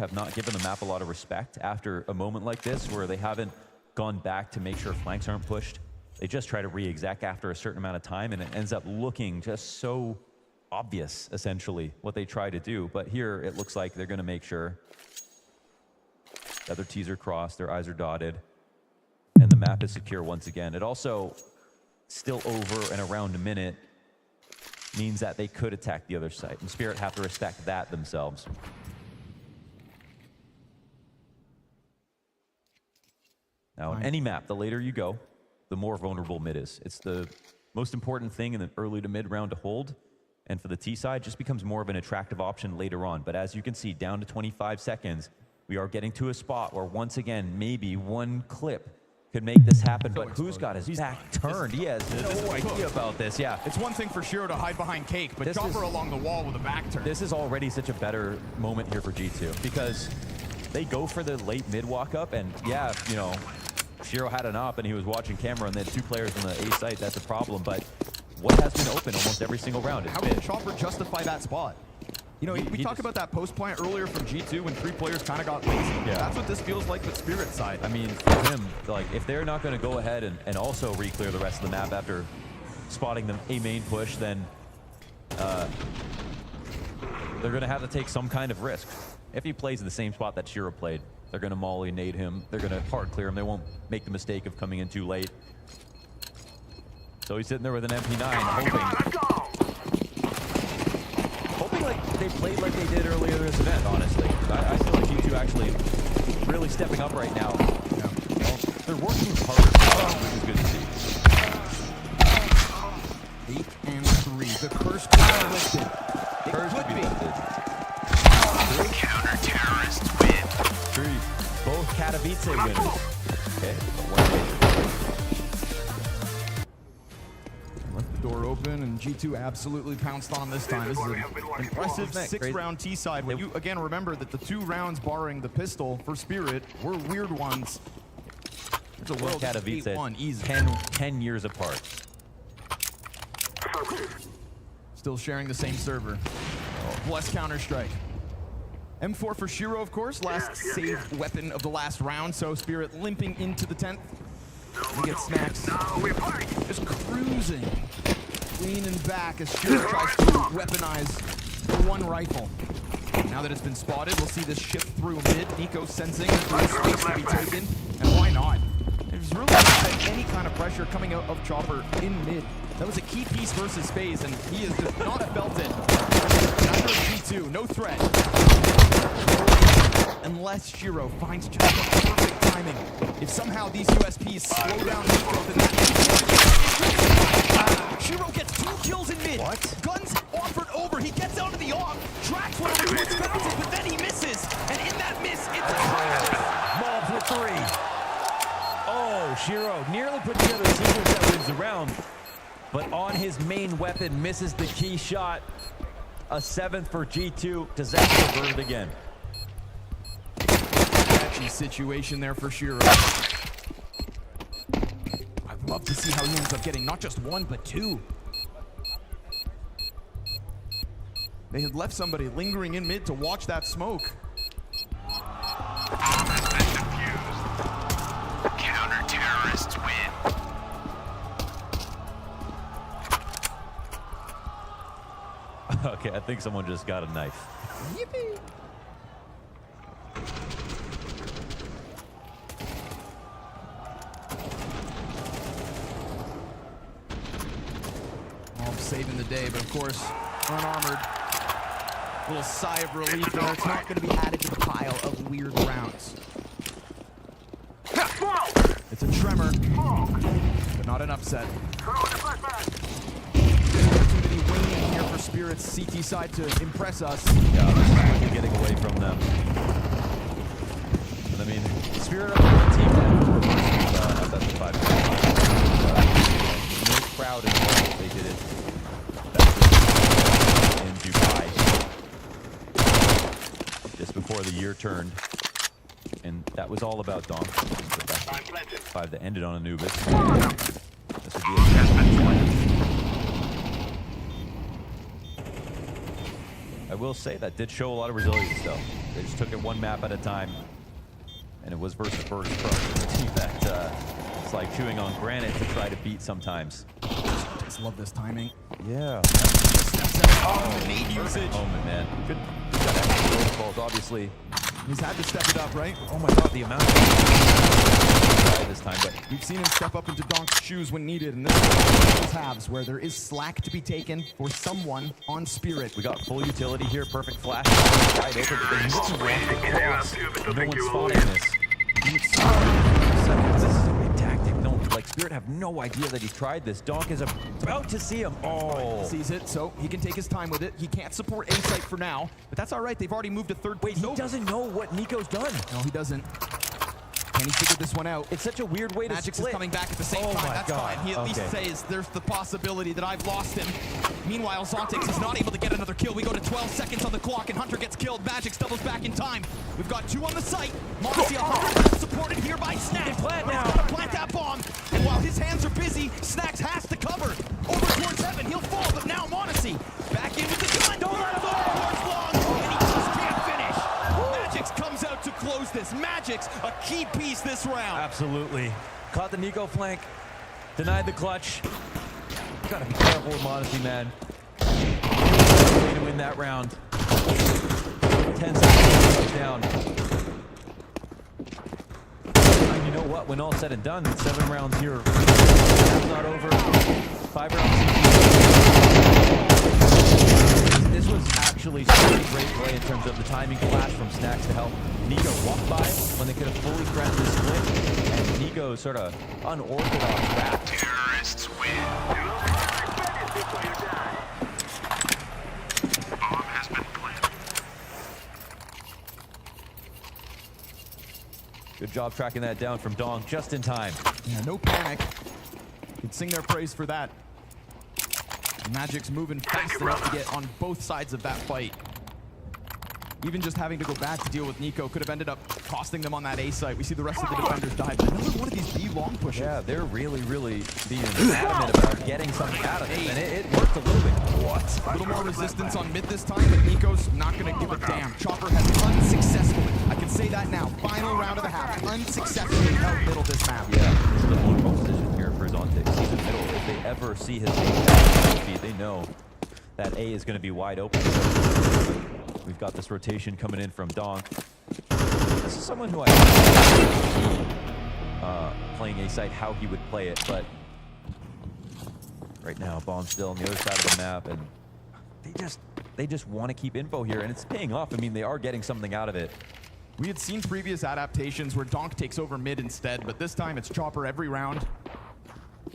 have not given the map a lot of respect after a moment like this where they haven't gone back to make sure flanks aren't pushed. They just try to re-exec after a certain amount of time, and it ends up looking just so obvious, essentially, what they try to do. But here, it looks like they're going to make sure that their T's are crossed, their I's are dotted, and the map is secure once again. It also, still over and around a minute, means that they could attack the other site, and Spirit have to respect that themselves. Now, on any map, the later you go, the more vulnerable mid is. It's the most important thing in the early to mid round to hold, and for the T side, just becomes more of an attractive option later on. But as you can see, down to 25 seconds, we are getting to a spot where once again, maybe one clip could make this happen, but who's got his back turned? He has no idea about this, yeah. It's one thing for Shiro to hide behind Cake, but Chopper along the wall with a back turn. This is already such a better moment here for G2, because they go for the late mid walk up, and yeah, you know, Shiro had an op and he was watching camera and they had two players on the A site, that's a problem, but what has been open almost every single round is How can Chopper justify that spot? You know, we talked about that post plant earlier from G2 when three players kind of got lazy. Yeah. That's what this feels like with Spirit's side. I mean, for him, like, if they're not going to go ahead and also re-clear the rest of the map after spotting them a main push, then they're going to have to take some kind of risk. If he plays in the same spot that Shiro played, they're going to molly nade him. They're going to hard clear him. They won't make the mistake of coming in too late. So he's sitting there with an MP9, hoping like they played like they did earlier in this event, honestly. I feel like G2 actually really stepping up right now. Yeah. Well, they're working harder, which is good to see. 8 and 3. The first could be lifted. First could be lifted. Counter-terrorists win. Three. Both Katowice winners. Okay. Left the door open, and G2 absolutely pounced on this time. This is an impressive 6-round T side. When you again remember that the 2 rounds barring the pistol for Spirit were weird ones. There's a world Katowice 8-1, easy. 10 years apart. Still sharing the same server. Bless Counter-Strike. M4 for Shiro, of course, last saved weapon of the last round, so Spirit limping into the 10th. He gets snacks. Just cruising. Leaning back as Shiro tries to weaponize the one rifle. Now that it's been spotted, we'll see this shift through mid. Nico sensing that there is space to be taken, and why not? There's really not any kind of pressure coming out of Chopper in mid. That was a key piece versus FaZe, and he has just not felt it. Neither of G2, no threat. Unless Shiro finds just the perfect timing. If somehow these USPs slow down Nico, then Shiro gets 2 kills in mid. What? Guns offered over. He gets out of the off, tracks one over towards Fountain, but then he misses. And in that miss, it's a Maul for 3. Oh, Shiro nearly put together a sequence that wins the round, but on his main weapon misses the key shot. A 7th for G2. Disaster averted again. Catchy situation there for Shiro. I'd love to see how he ends up getting not just 1, but 2. They had left somebody lingering in mid to watch that smoke. Counter-terrorists win. Okay, I think someone just got a knife. Yippee! Saving the day, but of course, unarmored. A little sigh of relief there. It's not going to be added to the pile of weird rounds. It's a tremor, but not an upset. Opportunity waiting here for Spirit's CT side to impress us. Yeah, getting away from them. And I mean, Spirit on the team at the 5. No crowd in the world, they did it. In Dubai, just before the year turned, and that was all about Donk. 5 that ended on Anubis. This would be I will say that did show a lot of resilience, though. They just took it one map at a time. And it was versus Burst Pro, a team that it's like chewing on granite to try to beat sometimes. Just love this timing. Yeah. Nade usage. Moment, man. Good. Got extra balls, obviously. He's had to step it up, right? Oh my god, the amount of this time, but We've seen him step up into Donk's shoes when needed, and this is one of those halves where there is slack to be taken for someone on Spirit. we got full utility here, perfect flash, wide open, but they need to walk across. No one's spotting this. This is a big tactic. No, like Spirit have no idea that he's tried this. Donk is about to see him. Oh. Sees it, so he can take his time with it. He can't support A-Site for now, but that's all right. They've already moved to third. Wait, he doesn't know what Nico's done. No, he doesn't. Can he figure this one out? It's such a weird way to Magix split. is coming back at the same Oh time. my That's God. fine. He at least Okay. says there's the possibility that I've lost him. Meanwhile, Zontix is not able to get another kill. We go to 12 seconds on the clock, and Hunter gets killed. Magix doubles back in time. We've got 2 on the site. Moxie 100 supported here by Snacks. Plant But now. he's gonna plant that bomb. And while his hands are busy, Snacks has to cover. Over towards heaven. He'll fall, but now Monacy back in with the gun. Don't let him towards long, and he just can't finish. Magix comes out to close this. Magix, a key piece this round. Absolutely. Caught the Nico flank. Denied the clutch. Gotta be careful with Modesty, man. Way to win that round. 10 seconds down. And you know what? When all said and done, 7 rounds here. Half's not over. 5 rounds. This was actually such a great play in terms of the timing flash from Snacks to help Nico walk by when they could have fully threatened the split. And Nico sort of unorthodox back. Terrorists win. Bomb has been planted. Good job tracking that down from Dong just in time. Yeah, no panic. Could sing their praise for that. Magic's moving fast enough to get on both sides of that fight. Even just having to go back to deal with Nico could have ended up costing them on that A site. We see the rest of the defenders die. But another one of these B long pushes. Yeah, they're really being adamant about getting something out of it. And it worked a little bit. What? A little more resistance on mid this time, but Nico's not going to give a damn. Chopper has unsuccessfully, I can say that now, final round of the half, unsuccessfully held middle this map. Yeah, this is a wonderful position here for Zontix. He's in the middle. If they ever see his feed, they know that A is going to be wide open. So we've got this rotation coming in from Donk. This is someone who I playing A site how he would play it, but right now Bomb's still on the other side of the map, and they just want to keep info here, and it's paying off. I mean, they are getting something out of it. We had seen previous adaptations where Donk takes over mid instead, but this time it's Chopper every round.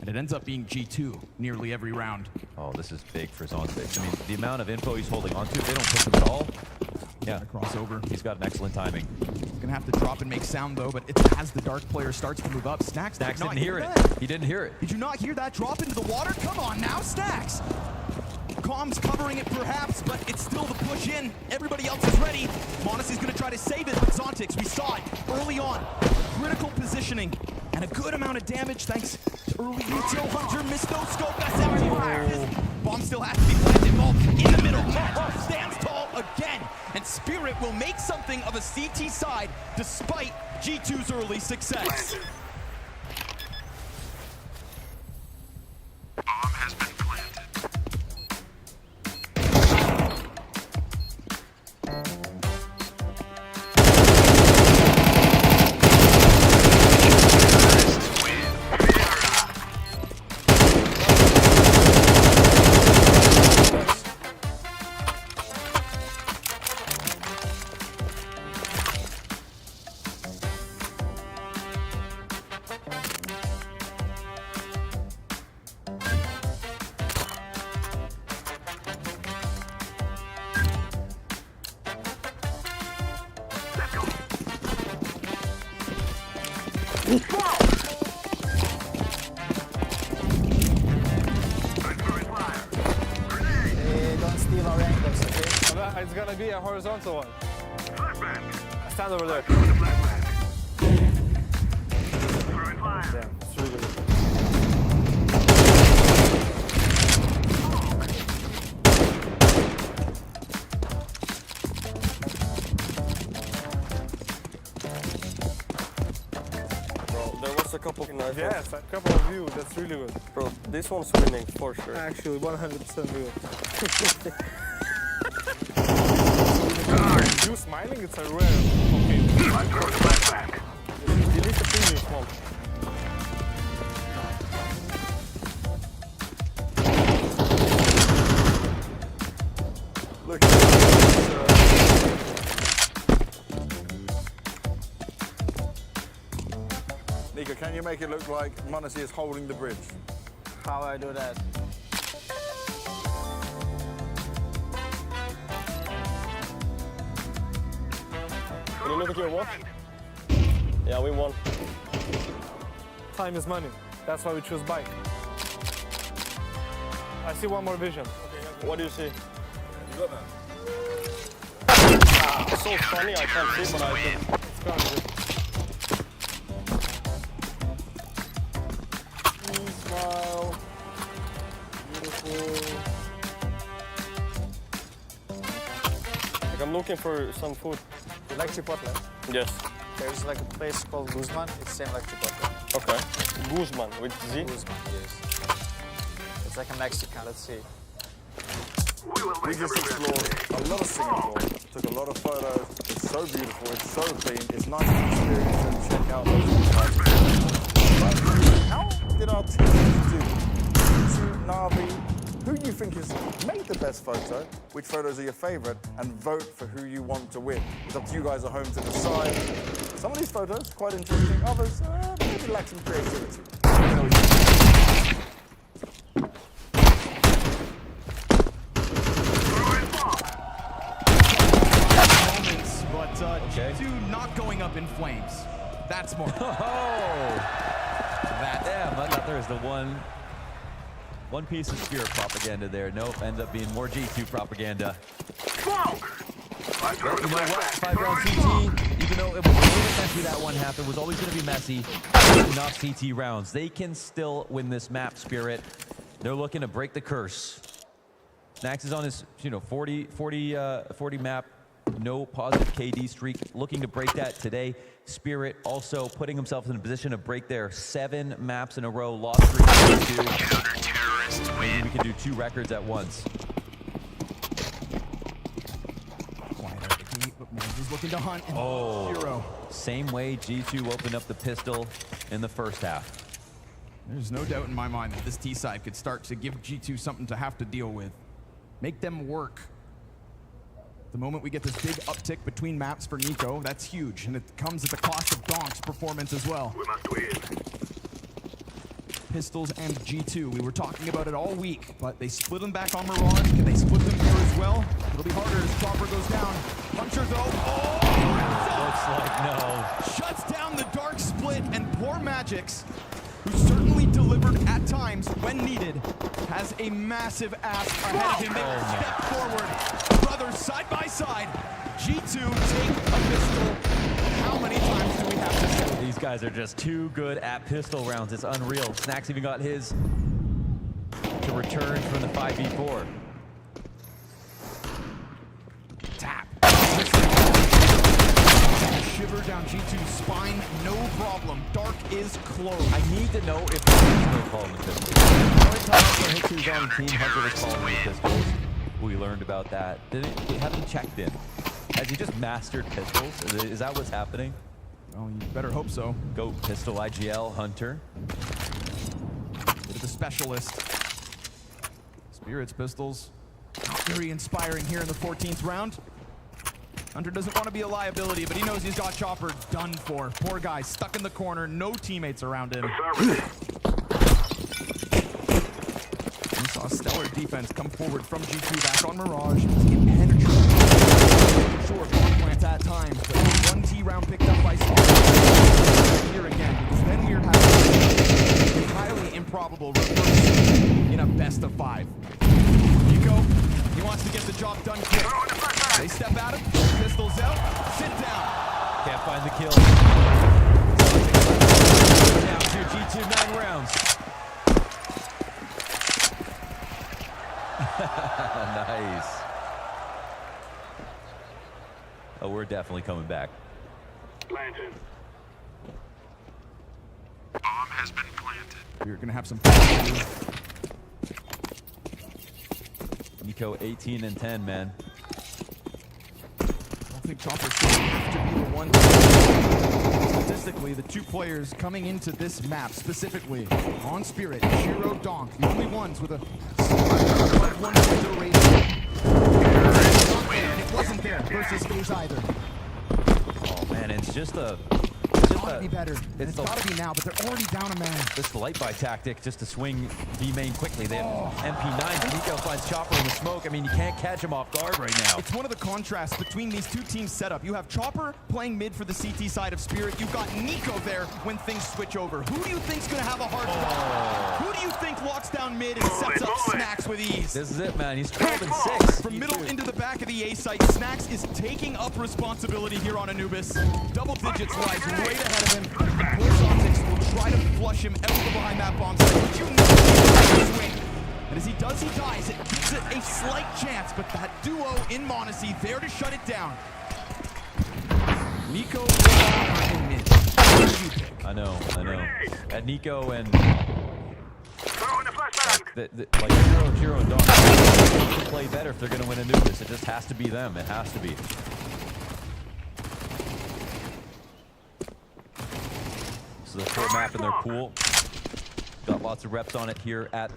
And it ends up being G2 nearly every round. Oh, this is big for Zontix. I mean, the amount of info he's holding onto, if they don't push him at all. Yeah, Crossover. he's got an excellent timing. Gonna have to drop and make sound though, but it's as the Dark player starts to move up. Snacks did not Didn't hear it. that. He didn't hear it. Did you not hear that drop into the water? Come on now, Snacks! Comms covering it perhaps, but it's still the push in. Everybody else is ready. Monacy's gonna try to save it, but Zontix, we saw it early on. Critical positioning and a good amount of damage thanks to early util. Hunter missed no scope. That's empty. Bomb still has to be planted. Ball in the middle. Magic stands tall again. And Spirit will make something of a CT side despite G2's early success. Bomb has been planted. Terrorists win. Don't steal our angles, okay? It's gonna be a horizontal one. Stand over there. Damn, it's really good. That's a couple of nice ones. Yes, a couple of you. That's really good. Bro, this one's winning for sure. Actually, 100% good. You smiling? It's a rare. Okay. I'm throwing the flashback. Delete the previous one. Look at this. Nico, can you make it look like Monesi is holding the bridge? How I do that? Can you look at your watch? Yeah, we won. Time is money. That's why we choose bike. I see one more vision. What do you see? It's so funny, I can't see, but I think. It's gone. Smile. Beautiful. Like, I'm looking for some food. You like Chipotle? Yes. There's like a place called Guzman. It's same like Chipotle. Okay. Guzman with Z. Guzman, yes. It's like a Mexican. Let's see. We just explored a lot of Singapore, took a lot of photos. It's so beautiful, it's so clean, it's nice to experience and check out those places. But how did our teams do? To Navi, who do you think has made the best photo? Which photos are your favorite? And vote for who you want to win. It's up to you guys at home to decide. Some of these photos quite interesting, others maybe lack some creativity. But G2 not going up in flames. That's more. That damn! I thought there was the one piece of Spirit propaganda there. Nope, ended up being more G2 propaganda. Smoke! I'm But throwing you the know what? flashback. 5-round CT, even though it was a little messy that one half, it was always going to be messy. Not CT rounds. They can still win this map, Spirit. They're looking to break the curse. Snax is on his 40 map, no positive KD streak, looking to break that today. Spirit also putting himself in a position to break their 7 maps in a row loss streak. Counter-terrorists Maybe win. we can do 2 records at once. Wide out the gate, but Mans is looking to hunt. And Oh. Hero. Same way G2 opened up the pistol in the first half. There's no doubt in my mind that this T side could start to give G2 something to have to deal with. Make them work. The moment we get this big uptick between maps for Nico, that's huge, and it comes at the cost of Donk's performance as well. We must win. Pistols and G2, we were talking about it all week, but they split them back on Mirage. Can they split them here as well? It'll be harder as Chopper goes down. Puncher though, Looks like no. shuts down the dark split, and poor Magix, who certainly delivered at times when needed, has a massive ask ahead of him. They step forward, brothers side by side. G2 take a pistol. How many times do we have to say? These guys are just too good at pistol rounds. It's unreal. Snax even got his to return from the 5v4. Tap. Shiver down G2's spine, no problem. Dark is closed. I need to know if they're calling the pistols. The only time I hit who's on the team, Hunter was calling the pistols. We learned about that. We haven't checked in. Has he just mastered pistols? Is that what's happening? Well, you better hope so. Go pistol IGL, Hunter. Bit of a specialist. Spirit's pistols, not very inspiring here in the 14th round. Hunter doesn't want to be a liability, but he knows he's got Chopper done for. Poor guy, stuck in the corner, no teammates around him. We saw stellar defense come forward from G2 back on Mirage. Impenetrable. Sure, bomb plant at times, but one T round picked up by Spawn. Here again, because then we're having a highly improbable reverse in a best of 5. Nico, he wants to get the job done quick. They step at him, pistols out, sit down. Can't find the kill. Down to G2, 9 rounds. Nice. Oh, we're definitely coming back. Planted. Bomb has been planted. We're going to have some fun. Nico 18 and 10, man. I don't think Chopper's going to have to be the one. Statistically, the two players coming into this map specifically on Spirit, Shiro, Donk, the only ones with a 1.0 rating. And it wasn't there versus Ace either. Oh man, it's just a. It's gotta be better. It's the- gotta be now, but they're already down a man. This light buy tactic just to swing B main quickly. They have MP9. Nico finds Chopper in the smoke. I mean, you can't catch him off guard right now. It's one of the contrasts between these two teams' setup. You have Chopper playing mid for the CT side of Spirit. You've got Nico there when things switch over. Who do you think's gonna have a hard time? Who do you think locks down mid and sets up Snacks with ease? This is it, man. He's 12 and 6. From middle into the back of the A site, Snacks is taking up responsibility here on Anubis. Double digits lies right ahead of him. Force Optics will try to flush him out from behind that bomb site, but you know he's going to swing. And as he does, he dies. It gives it a slight chance, but that duo in Monacy there to shut it down. Nico in mid. I know. At Nico and Throw in the flashbang. like Shiro and Donk have to play better if they're going to win Anubis. It just has to be them. It has to be. This is a short map in their pool. Got lots of reps on it here at.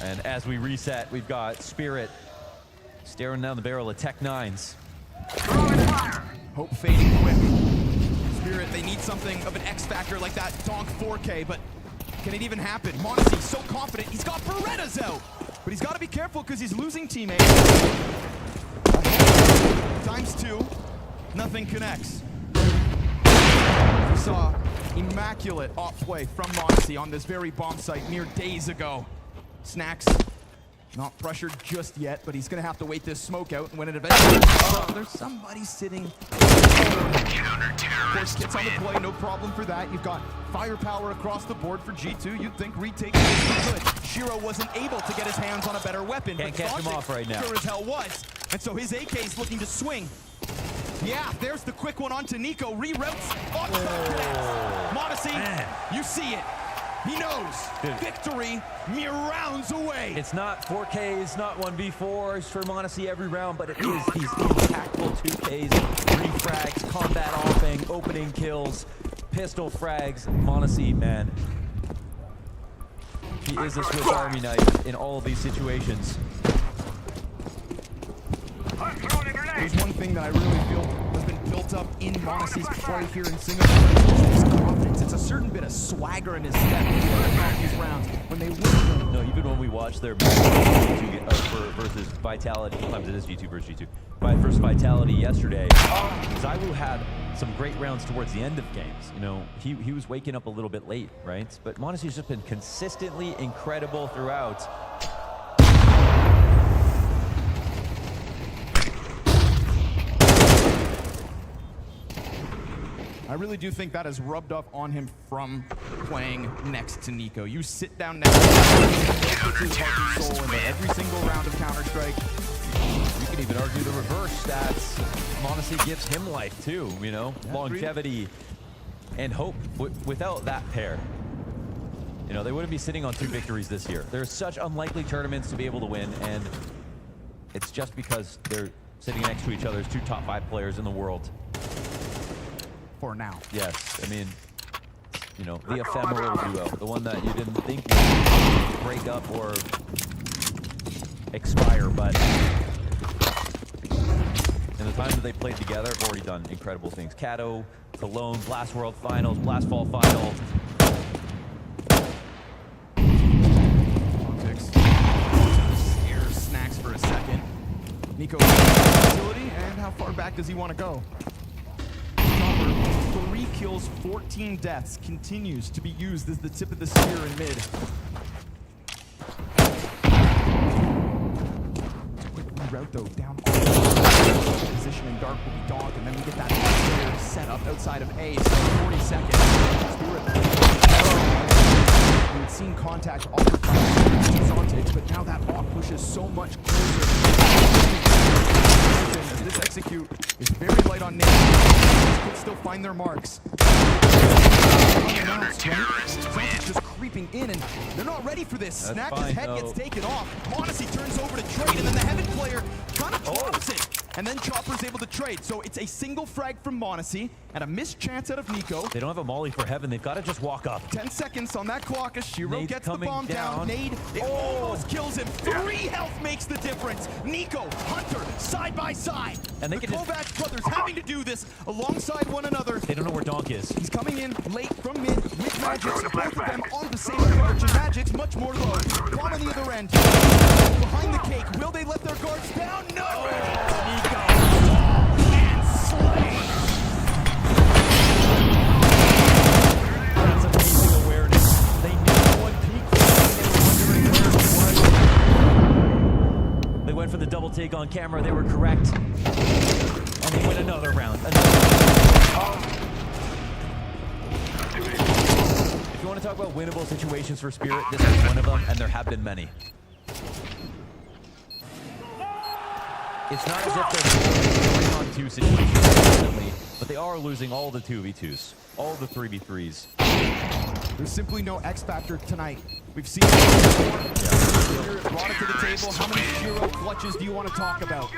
And as we reset, we've got Spirit staring down the barrel of Tech 9s. Hope fading quick. Spirit, they need something of an X factor like that Donk 4K, but can it even happen? Monacy so confident. He's got Berettas out, but he's got to be careful because he's losing teammates. ×2. Nothing connects. We saw immaculate off play from Monacy on this very bomb site mere days ago. Snacks not pressured just yet, but he's going to have to wait this smoke out, and when it eventually there's somebody sitting. Of course, gets on the play, no problem for that. You've got firepower across the board for G2. You'd think retake would be good. Shiro wasn't able to get his hands on a better weapon. Can't but catch him off right now. Sure as hell was. And so his AK is looking to swing. Yeah, there's the quick one onto Nico. Reroutes. Monacy, you see it. He knows. Dude. Victory mere rounds away. It's not 4Ks, not 1v4s for Monacy every round, but it is these impactful 2Ks, refrags, combat offing, opening kills, pistol frags. Monacy, man, he is a Swiss Army knife in all of these situations. There's one thing that I really feel has been built up in Monacy's play here in Singapore. It's his confidence. It's a certain bit of swagger in his step throughout these rounds when they win them. No, even when we watch their G2 versus Vitality, sometimes it is G2 versus G2, versus Vitality yesterday, Zywu had some great rounds towards the end of games. You know, he was waking up a little bit late, right? But Monacy's just been consistently incredible throughout. I really do think that has rubbed off on him from playing next to Nico. You sit down next to him, puts his heart and soul into every single round of Counter-Strike. You could even argue the reverse stats. Monacy gives him life too, you know, longevity and hope. Without that pair, you know, they wouldn't be sitting on 2 victories this year. There's such unlikely tournaments to be able to win, and it's just because they're sitting next to each other as 2 top 5 players in the world. For now. Yes, I mean, you know, the ephemeral duo, the one that you didn't think would break up or expire, but in the time that they played together, have already done incredible things. Kato, Cologne, Blast World Finals, Blast Fall Finals. Scares Snacks for a second. Nico facility, and how far back does he want to go? 3 kills, 14 deaths, continues to be used as the tip of the spear in mid. Quick reroute though, down all position in dark will be Donk, and then we get that player set up outside of A, so 40 seconds. Spirit. We had seen contact offered by Zontic, but now that bot pushes so much closer. execute is very light on names. Could still find their marks. Unannounced, right? Zombie's just creeping in, and they're not ready for this. That's Snack, fine, his head though. gets taken off. Monacy turns over to trade, and then the Heaven player kind of drops it. And then Chopper's able to trade. So it's a single frag from Monacy and a missed chance out of Nico. They don't have a molly for Heaven. They've got to just walk up. 10 seconds on that clock as Shiro Nade's gets the coming bomb down. down. Nade, it almost kills him. 3 health makes the difference. Nico, Hunter, side by side. And they the can just- Kovacs brothers having to do this alongside one another. They don't know where Donk is. He's coming in late from mid with Magix. Both of them on the same approach, and Magix much more low. Bomb on the other end. Behind the cake. Will they let their guards down? No! Nico. And slay. That's amazing awareness. They knew one peak. They were wondering where it was. They went for the double take on camera. They were correct. And they win another round. If you want to talk about winnable situations for Spirit, this is one of them, and there have been many. It's not as if they're 3-on-2 situations constantly, but they are losing all the 2v2s, all the 3v3s. There's simply no X factor tonight. We've seen it before. Spirit brought it to the table. How many Shiro clutches do you want to talk about?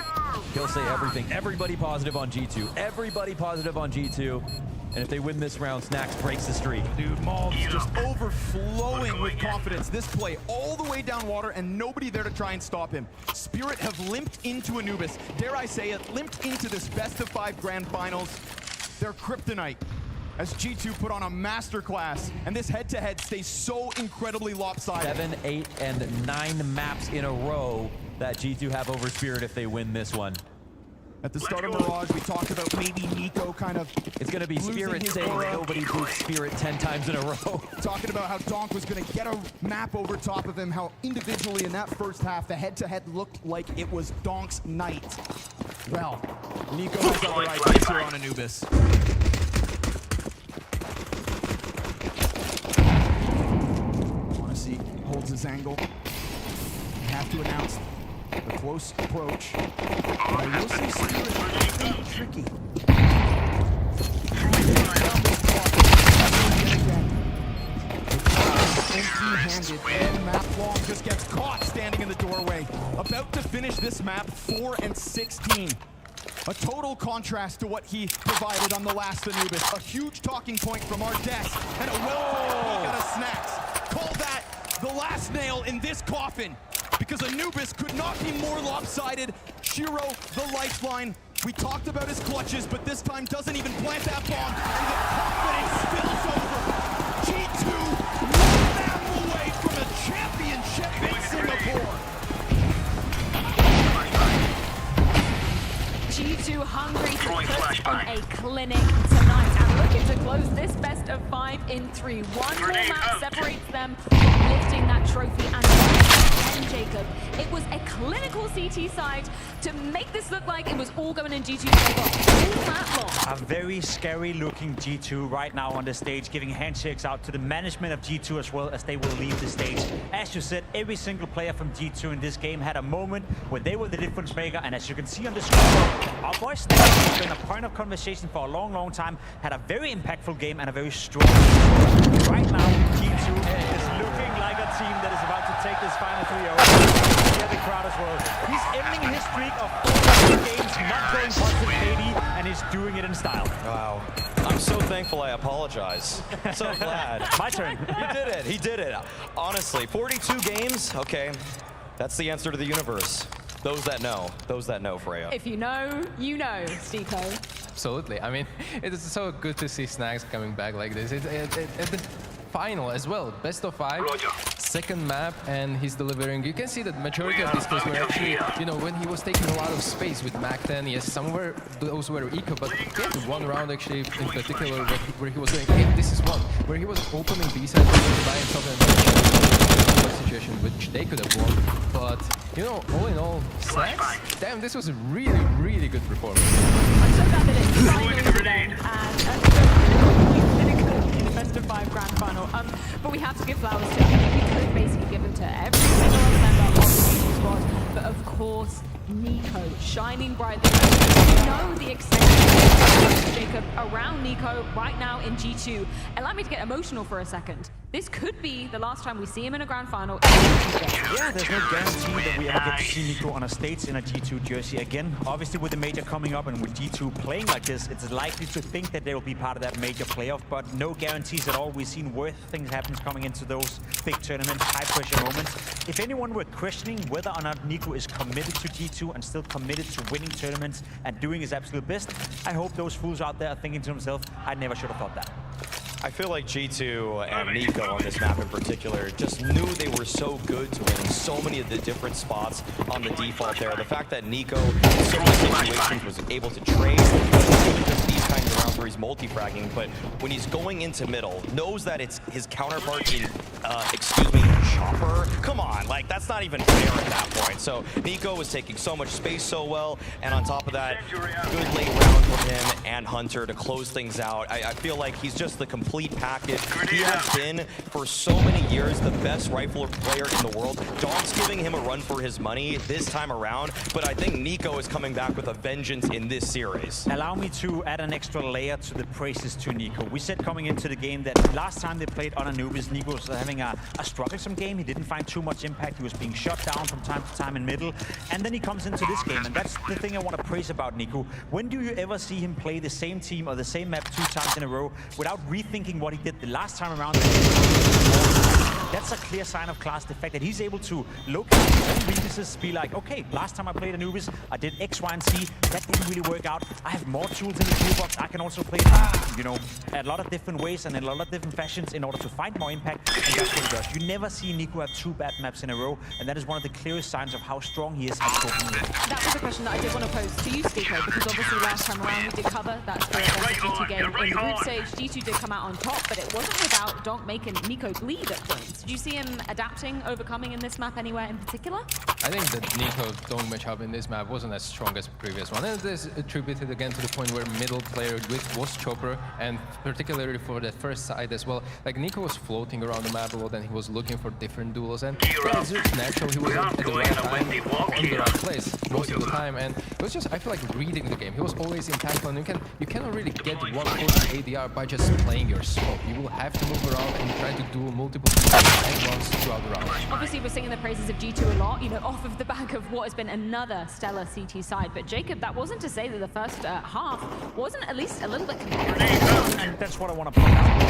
He'll say everything. Everybody positive on G2. Everybody positive on G2. And if they win this round, Snacks breaks the streak. Dude, Maul's just overflowing with confidence. This play all the way down water and nobody there to try and stop him. Spirit have limped into Anubis. Dare I say it, limped into this best of 5 grand finals. They're kryptonite. As G2 put on a masterclass, and this head-to-head stays so incredibly lopsided. 7, 8, and 9 maps in a row that G2 have over Spirit if they win this one. At the start of Mirage, we talked about maybe Nico kind of It's going to be losing Spirit his saying aura. nobody boots Spirit 10 times in a row. Talking about how Donk was going to get a map over top of him, how individually in that first half, the head-to-head looked like it was Donk's night. Well, Nico has other ideas here on Anubis. Monacy holds his angle. We have to announce the close approach. But I will say Spirit is tricky. Empty-handed, and Map Long just gets caught standing in the doorway. About to finish this map 4 and 16. A total contrast to what he provided on the last Anubis. A huge talking point from our desk, and a well-played peek out of Snacks. Call that the last nail in this coffin, because Anubis could not be more lopsided. Shiro, the lifeline. We talked about his clutches, but this time doesn't even plant that bomb, and the confidence spills over. G2 one map away from a championship in Singapore. G2 hungry to put on a clinic tonight and looking to close this best of 5 in 3. One more map separates them from lifting that trophy and Jacob. It was a clinical CT side to make this look like it was all going in G2's favor all map long. A very scary looking G2 right now on the stage, giving handshakes out to the management of G2 as well as they will leave the stage. As you said, every single player from G2 in this game had a moment where they were the difference maker, and as you can see on the screen, our boy Snake has been a point of conversation for a long, long time, had a very impactful game and a very strong game. Right now, G2 is looking like a team that is about to take this final 3-0. Hear the crowd as well. He's ending his streak of 4 games not going positive 80, and he's doing it in style. Wow. I'm so thankful I apologize. So glad. My turn. He did it. He did it. Honestly, 42 games? Okay. That's the answer to the universe. Those that know. Those that know, Freya. If you know, you know, Stico. Absolutely. I mean, it is so good to see Snacks coming back like this. At the final as well, best of 5, second map, and he's delivering. You can see that majority of these kills were actually, you know, when he was taking a lot of space with Mac 10. Yes, somewhere those were eco, but he had one round actually in particular where he was going, hey, this is one, where he was opening B side by himself and situation which they could have won. But you know, all in all, Snacks, damn, this was a really, really good performance. I'm so glad that it's finally today, and in the best of 5 grand final. But we have to give flowers to, we could basically give them to every single member of the G2 squad, but of course, Nico, shining brightly. You know the extent of Jacob around Nico right now in G2. Allow me to get emotional for a second. This could be the last time we see him in a grand final. Yeah, there's no guarantee that we ever get to see Nico on a stage in a G2 jersey again. Obviously, with the major coming up and with G2 playing like this, it's likely to think that they will be part of that major playoff, but no guarantees at all. We've seen worse things happen coming into those big tournaments, high-pressure moments. If anyone were questioning whether or not Nico is committed to G2 and still committed to winning tournaments and doing his absolute best, I hope those fools out there are thinking to themselves, I never should have thought that. I feel like G2 and Nico on this map in particular just knew they were so good to win in so many of the different spots on the default there. The fact that Nico in so many situations was able to trade, even just these kinds of rounds where he's multi-fragging, but when he's going into middle, knows that it's his counterpart in, chopper. Come on, like that's not even fair at that point. So Nico was taking so much space so well, and on top of that, good late round from him and Hunter to close things out. I feel like he's just the complete package. He has been, for so many years, the best rifler player in the world. Dom's giving him a run for his money this time around, but I think Nico is coming back with a vengeance in this series. Allow me to add an extra layer to the praises to Nico. We said coming into the game that last time they played on Anubis, Nico was having a strugglesome game. He didn't find too much impact. He was being shut down from time to time in middle. And then he comes into this game, and that's the thing I want to praise about Nico. When do you ever see him play the same team or the same map 2 times in a row without rethinking what he did the last time around? That's a clear sign of class. The fact that he's able to look at his own weaknesses, be like, okay, last time I played Anubis, I did X, Y, and Z. That didn't really work out. I have more tools in the toolbox. I can also play, a lot of different ways and in a lot of different fashions in order to find more impact. And that's what he does. You never see Nico have 2 bad maps in a row, and that is one of the clearest signs of how strong he is at coping with. That was a question that I did want to pose to you, Stico, because obviously last time around we did cover that Spirit versus G2 game. In the group stage, G2 did come out on top, but it wasn't without Donk making Nico bleed at points. Did you see him adapting, overcoming in this map anywhere in particular? I think that Nico's Donk matchup in this map wasn't as strong as the previous one. And this attributed again to the point where middle player was Chopper, and particularly for the first side as well. Like Nico was floating around the map a lot and he was looking for different duels, and it's just natural he was at the right time, in the right place most of the time, and it was just, I feel like, reading the game. He was always impactful, and you cannot really get one push ADR by just playing your smoke. You will have to move around and try to duel multiple people at once throughout the round. Obviously, we're singing the praises of G2 a lot, off of the back of what has been another stellar CT side. But Jacob, that wasn't to say that the first half wasn't at least a little bit competitive. And that's what I want to point out.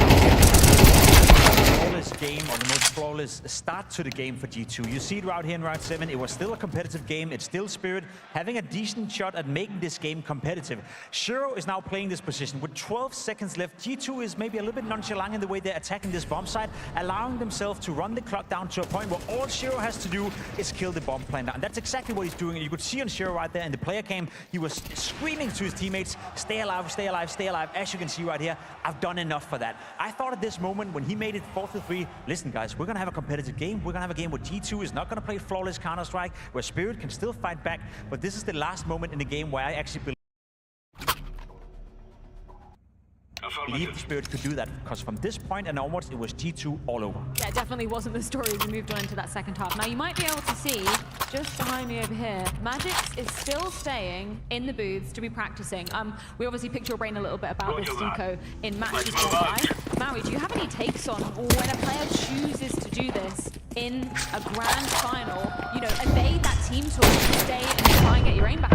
Flawless game, or the most flawless start to the game for G2. You see it right here in round 7. It was still a competitive game. It's still Spirit having a decent shot at making this game competitive. Shiro is now playing this position with 12 seconds left. G2 is maybe a little bit nonchalant in the way they're attacking this bomb site, allowing themselves to run the clock down to a point where all Shiro has to do is kill the bomb planter. And that's exactly what he's doing. And you could see on Shiro right there in the player cam, he was screaming to his teammates, stay alive, stay alive, stay alive. As you can see right here, I've done enough for that. I thought at this moment when he made it 4-3, listen guys, we're going to have a competitive game. We're going to have a game where G2 is not going to play flawless Counter-Strike, where Spirit can still fight back. But this is the last moment in the game where I actually believe Spirit could do that, because from this point and onwards, it was G2 all over. Yeah, it definitely wasn't the story as we moved on into that second half. Now, you might be able to see, just behind me over here, Magix is still staying in the booths to be practicing. We obviously picked your brain a little bit about this, Stico, in matches gone by. Maui, do you have any takes on when a player chooses to do this in a grand final, evade that team talk and stay and try and get your aim back?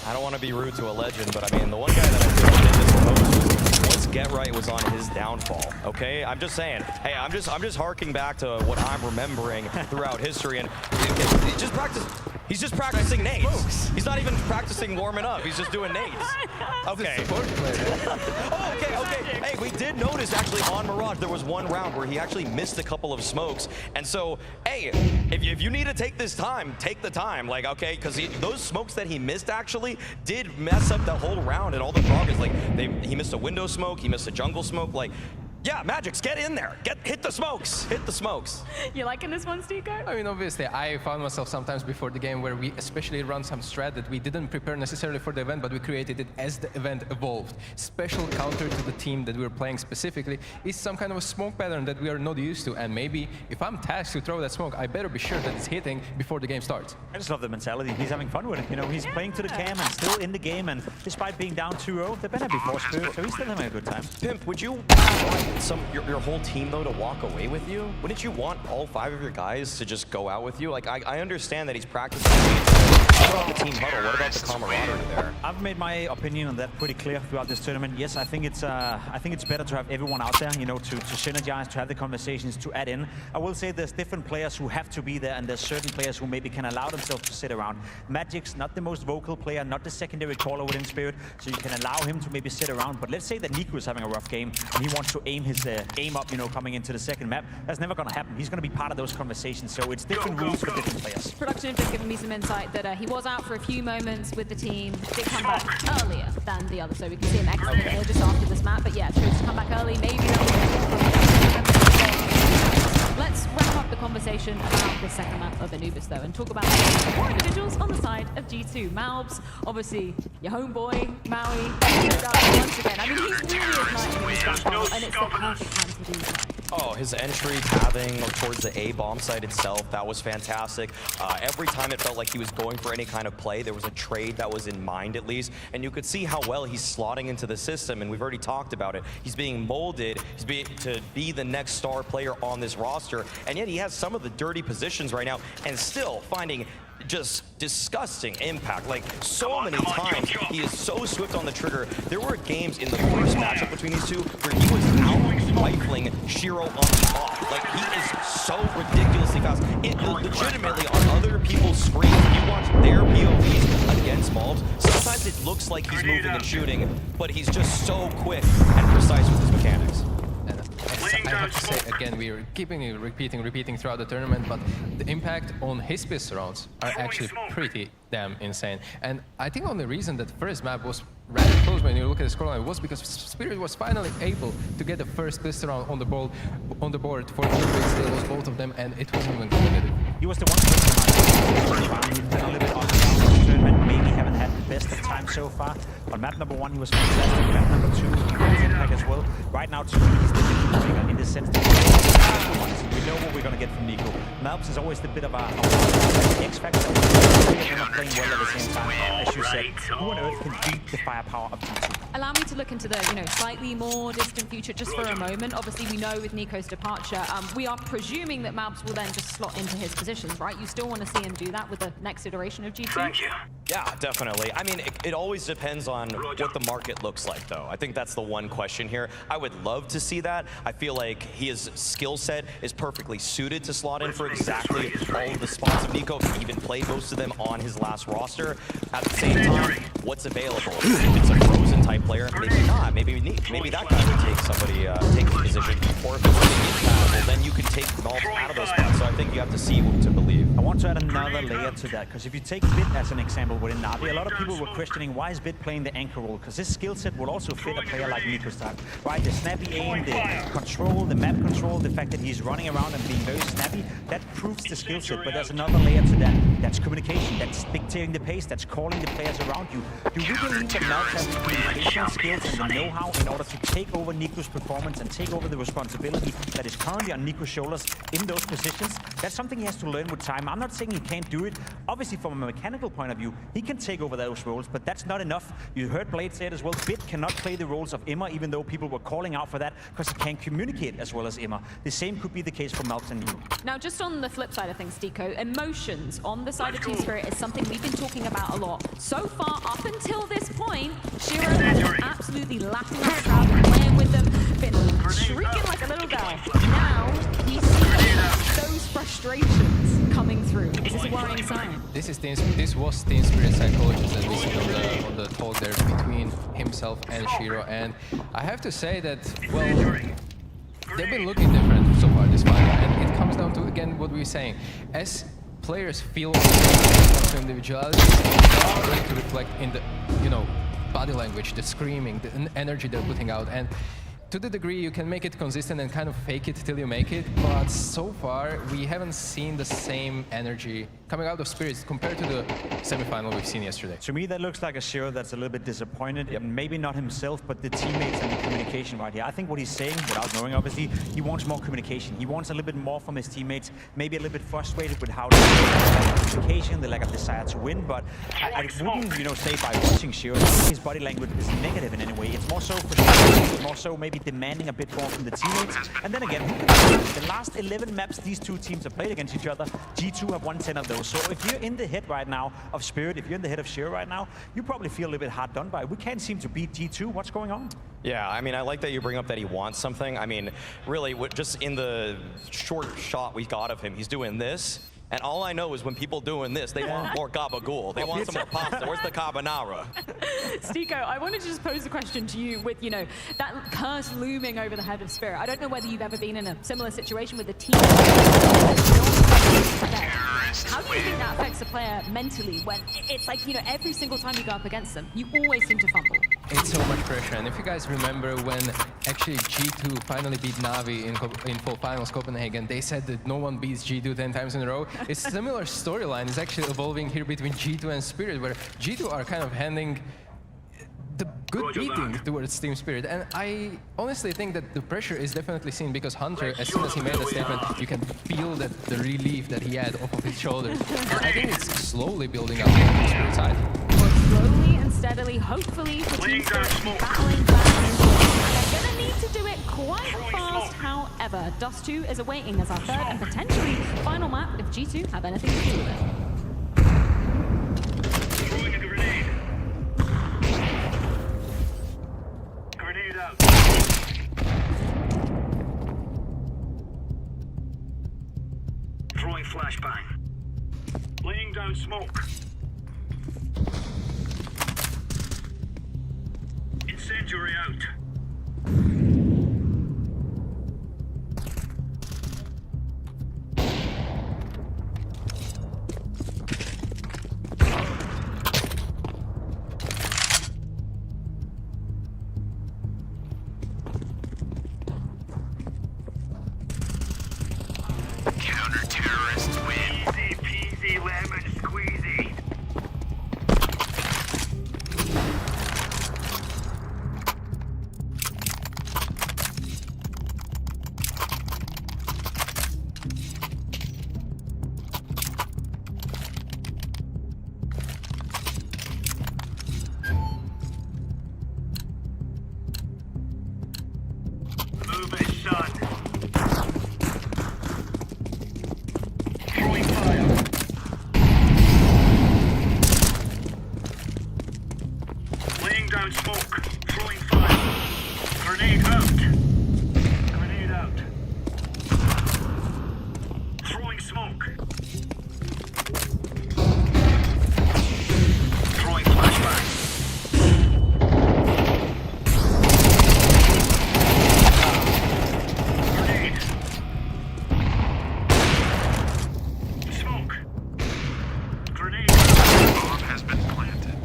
I don't want to be rude to a legend, but I mean, the one guy that I feel like did this the most was once Get Right was on his downfall, okay? I'm just saying, hey, I'm just harking back to what I'm remembering throughout history, and he's just practicing nades. He's not even practicing warming up, he's just doing nades. Okay. Oh, okay. Hey, we did notice actually on Mirage, there was one round where he actually missed a couple of smokes, and so, hey, if you need to take this time, take the time, like, okay, because those smokes that he missed actually did mess up the whole round and all the progress. Like, he missed a window smoke, he missed a jungle smoke, like, Yeah, Magix, get in there. Hit the smokes. Hit the smokes. You liking this one, Stico? I mean, obviously, I found myself sometimes before the game where we especially run some strat that we didn't prepare necessarily for the event, but we created it as the event evolved. Special counter to the team that we were playing specifically is some kind of a smoke pattern that we are not used to, and maybe if I'm tasked to throw that smoke, I better be sure that it's hitting before the game starts. I just love the mentality. He's having fun with it. You know, he's playing to the cam and still in the game, and despite being down 2-0, they're better before Spirit, so he's still having a good time. Pimp, would you want your whole team, though, to walk away with you? Wouldn't you want all 5 of your guys to just go out with you? Like, I understand that he's practicing. What about the team huddle? What about the camaraderie there? I've made my opinion on that pretty clear throughout this tournament. Yes, I think it's better to have everyone out there, you know, to synergize, to have the conversations, to add in. I will say there's different players who have to be there, and there's certain players who maybe can allow themselves to sit around. Magic's not the most vocal player, not the secondary caller within Spirit, so you can allow him to maybe sit around. But let's say that Nico is having a rough game, and he wants to aim his aim up, you know, coming into the second map. That's never going to happen. He's going to be part of those conversations, so it's different rules for different players. Production just giving me some insight that he was out for a few moments with the team, did come back earlier than the other, so we can see him exit just after this map. But yeah, chose to come back early, maybe let's wrap up the conversation about the second map of Anubis, though, and talk about more individuals on the side of G2. Malbs, obviously, your homeboy, Maui, once again. I mean, he's really igniting in this grand final, and it's the perfect time to do that. Oh, his entry, tabbing towards the A bomb site itself, that was fantastic. Every time it felt like he was going for any kind of play, there was a trade that was in mind at least, and you could see how well he's slotting into the system, and we've already talked about it. He's being molded to be the next star player on this roster, and yet he has some of the dirty positions right now, and still finding just disgusting impact. Like, so many times he is so swift on the trigger. There were games in the first matchup between these two where he was out-rifling Shiro on the off. Like, he is so ridiculously fast. It legitimately, on other people's screens, you watch their POVs against Malbs, sometimes it looks like he's moving and shooting, but he's just so quick and precise with his mechanics. I have to say, again, we are keeping repeating throughout the tournament, but the impact on his pistol rounds are actually pretty damn insane. And I think on the reason that first map was rather close when you look at the scoreline was because Spirit was finally able to get the first pistol round on the board for Anubis. They lost both of them, and it wasn't even competitive. He was the one who been a little bit off and down in the tournament, maybe haven't had the best of times so far. On map number 1, he was fantastic. Map number 2, he has impact as well. Right now, too, he's the difference maker in the sense that we know what we're going to get from Nico. Malbs is always a bit of a X-factor. They're not playing well at the same time. As you said, who on earth can beat the firepower of G2? Allow me to look into the, slightly more distant future just for a moment. Obviously, we know with Nico's departure, we are presuming that Malbs will then just slot into his positions, right? You still want to see him do that with the next iteration of G2? Thank you. Yeah, definitely. I mean, it always depends on what the market looks like, though. I think that's the one question here. I would love to see that. I feel like his skill set is perfectly suited to slot in for exactly all of the spots of Nico. He even played most of them on his last roster. At the same time, what's available? If it's a Frozen type player, maybe not. Maybe that guy would take somebody, take the position. Or if it's incompatible, then you can take Malbs out of those spots. So I think you have to see what to believe. I want to add another layer to that, because if you take Bit as an example within Na'Vi, a lot of people were questioning why is Bit playing the anchor role, because his skill set will also fit a player like Nico's type, right? The snappy aim, the control, the map control, the fact that he's running around and being very snappy, that proves the skill set. But there's another layer to that. That's communication, that's dictating the pace, that's calling the players around you. Do we believe that Malbs has the communication skills and the know-how in order to take over Nico's performance and take over the responsibility that is currently on Nico's shoulders in those positions? That's something he has to learn with time. I'm not saying he can't do it. Obviously, from a mechanical point of view, he can take over those roles, but that's not enough. You heard Blade say it as well. Bit cannot play the roles of Imma, even though people were calling out for that, because he can't communicate as well as Imma. The same could be the case for Malbs and Nico. Now, just on the flip side of things, Deco, emotions on the side of Team Spirit is something we've been talking about a lot. So far, up until this point, Shiro has been absolutely laughing at the crowd, playing with them, been shrieking like a little girl. Now, he's seeing those frustrations coming through. Is this a worrying sign? This was Team Spirit psychologist, and this is on the talk there between himself and Shiro, and I have to say that, well, they've been looking different so far this final, and it comes down to, again, what we were saying. As players feel the individuality, are going to reflect in the, body language, the screaming, the energy they're putting out, and to the degree you can make it consistent and kind of fake it till you make it, but so far we haven't seen the same energy coming out of Spirits compared to the semifinal we've seen yesterday. To me, that looks like a Shiro that's a little bit disappointed, and maybe not himself, but the teammates and the communication right here. I think what he's saying, without knowing obviously, he wants more communication. He wants a little bit more from his teammates, maybe a little bit frustrated with how the communication, the lack of desire to win, but I wouldn't, you know, say by watching Shiro, his body language is negative in any way. It's more so frustrating, it's more so maybe demanding a bit more from the teammates. And then again, the last 11 maps these two teams have played against each other, G2 have won 10 of those. So if you're in the head right now of Spirit, if you're in the head of Shiro right now, you probably feel a little bit hard done by. We can't seem to beat G2. What's going on? Yeah, I mean, I like that you bring up that he wants something. I mean, really, just in the short shot we got of him, he's doing this. And all I know is when people doing this, they want more gabagool. They want some more pasta. Where's the carbonara? Stico, I wanted to just pose a question to you with, you know, that curse looming over the head of Spirit. I don't know whether you've ever been in a similar situation with a team. How do you think that affects a player mentally when it's like, you know, every single time you go up against them, you always seem to fumble? It's so much pressure, and if you guys remember when actually G2 finally beat Navi in full finals Copenhagen, they said that no one beats G2 10 times in a row. A similar storyline is actually evolving here between G2 and Spirit, where G2 are kind of handing the good beating towards Team Spirit. And I honestly think that the pressure is definitely seen because Hunter, as soon as he made that statement, you can feel that the relief that he had off of his shoulders. And I think it's slowly building up on the Spirit side. Well, slowly and steadily, hopefully, for Team Spirit battling back into it. They're gonna need to do it quite fast, however. Dust 2 is awaiting as our third and potentially final map if G2 have anything to do with it. Throwing a grenade. Grenade out. Throwing flashbang. Laying down smoke. Incendiary out. Counter-terrorists win. Easy peasy lemon squeezy. Move it, son. Throwing fire. Laying down smoke. Throwing fire. Grenade out. Grenade out. Throwing smoke. Throwing flashbang. Grenade. Smoke. Grenade. Bomb has been planted.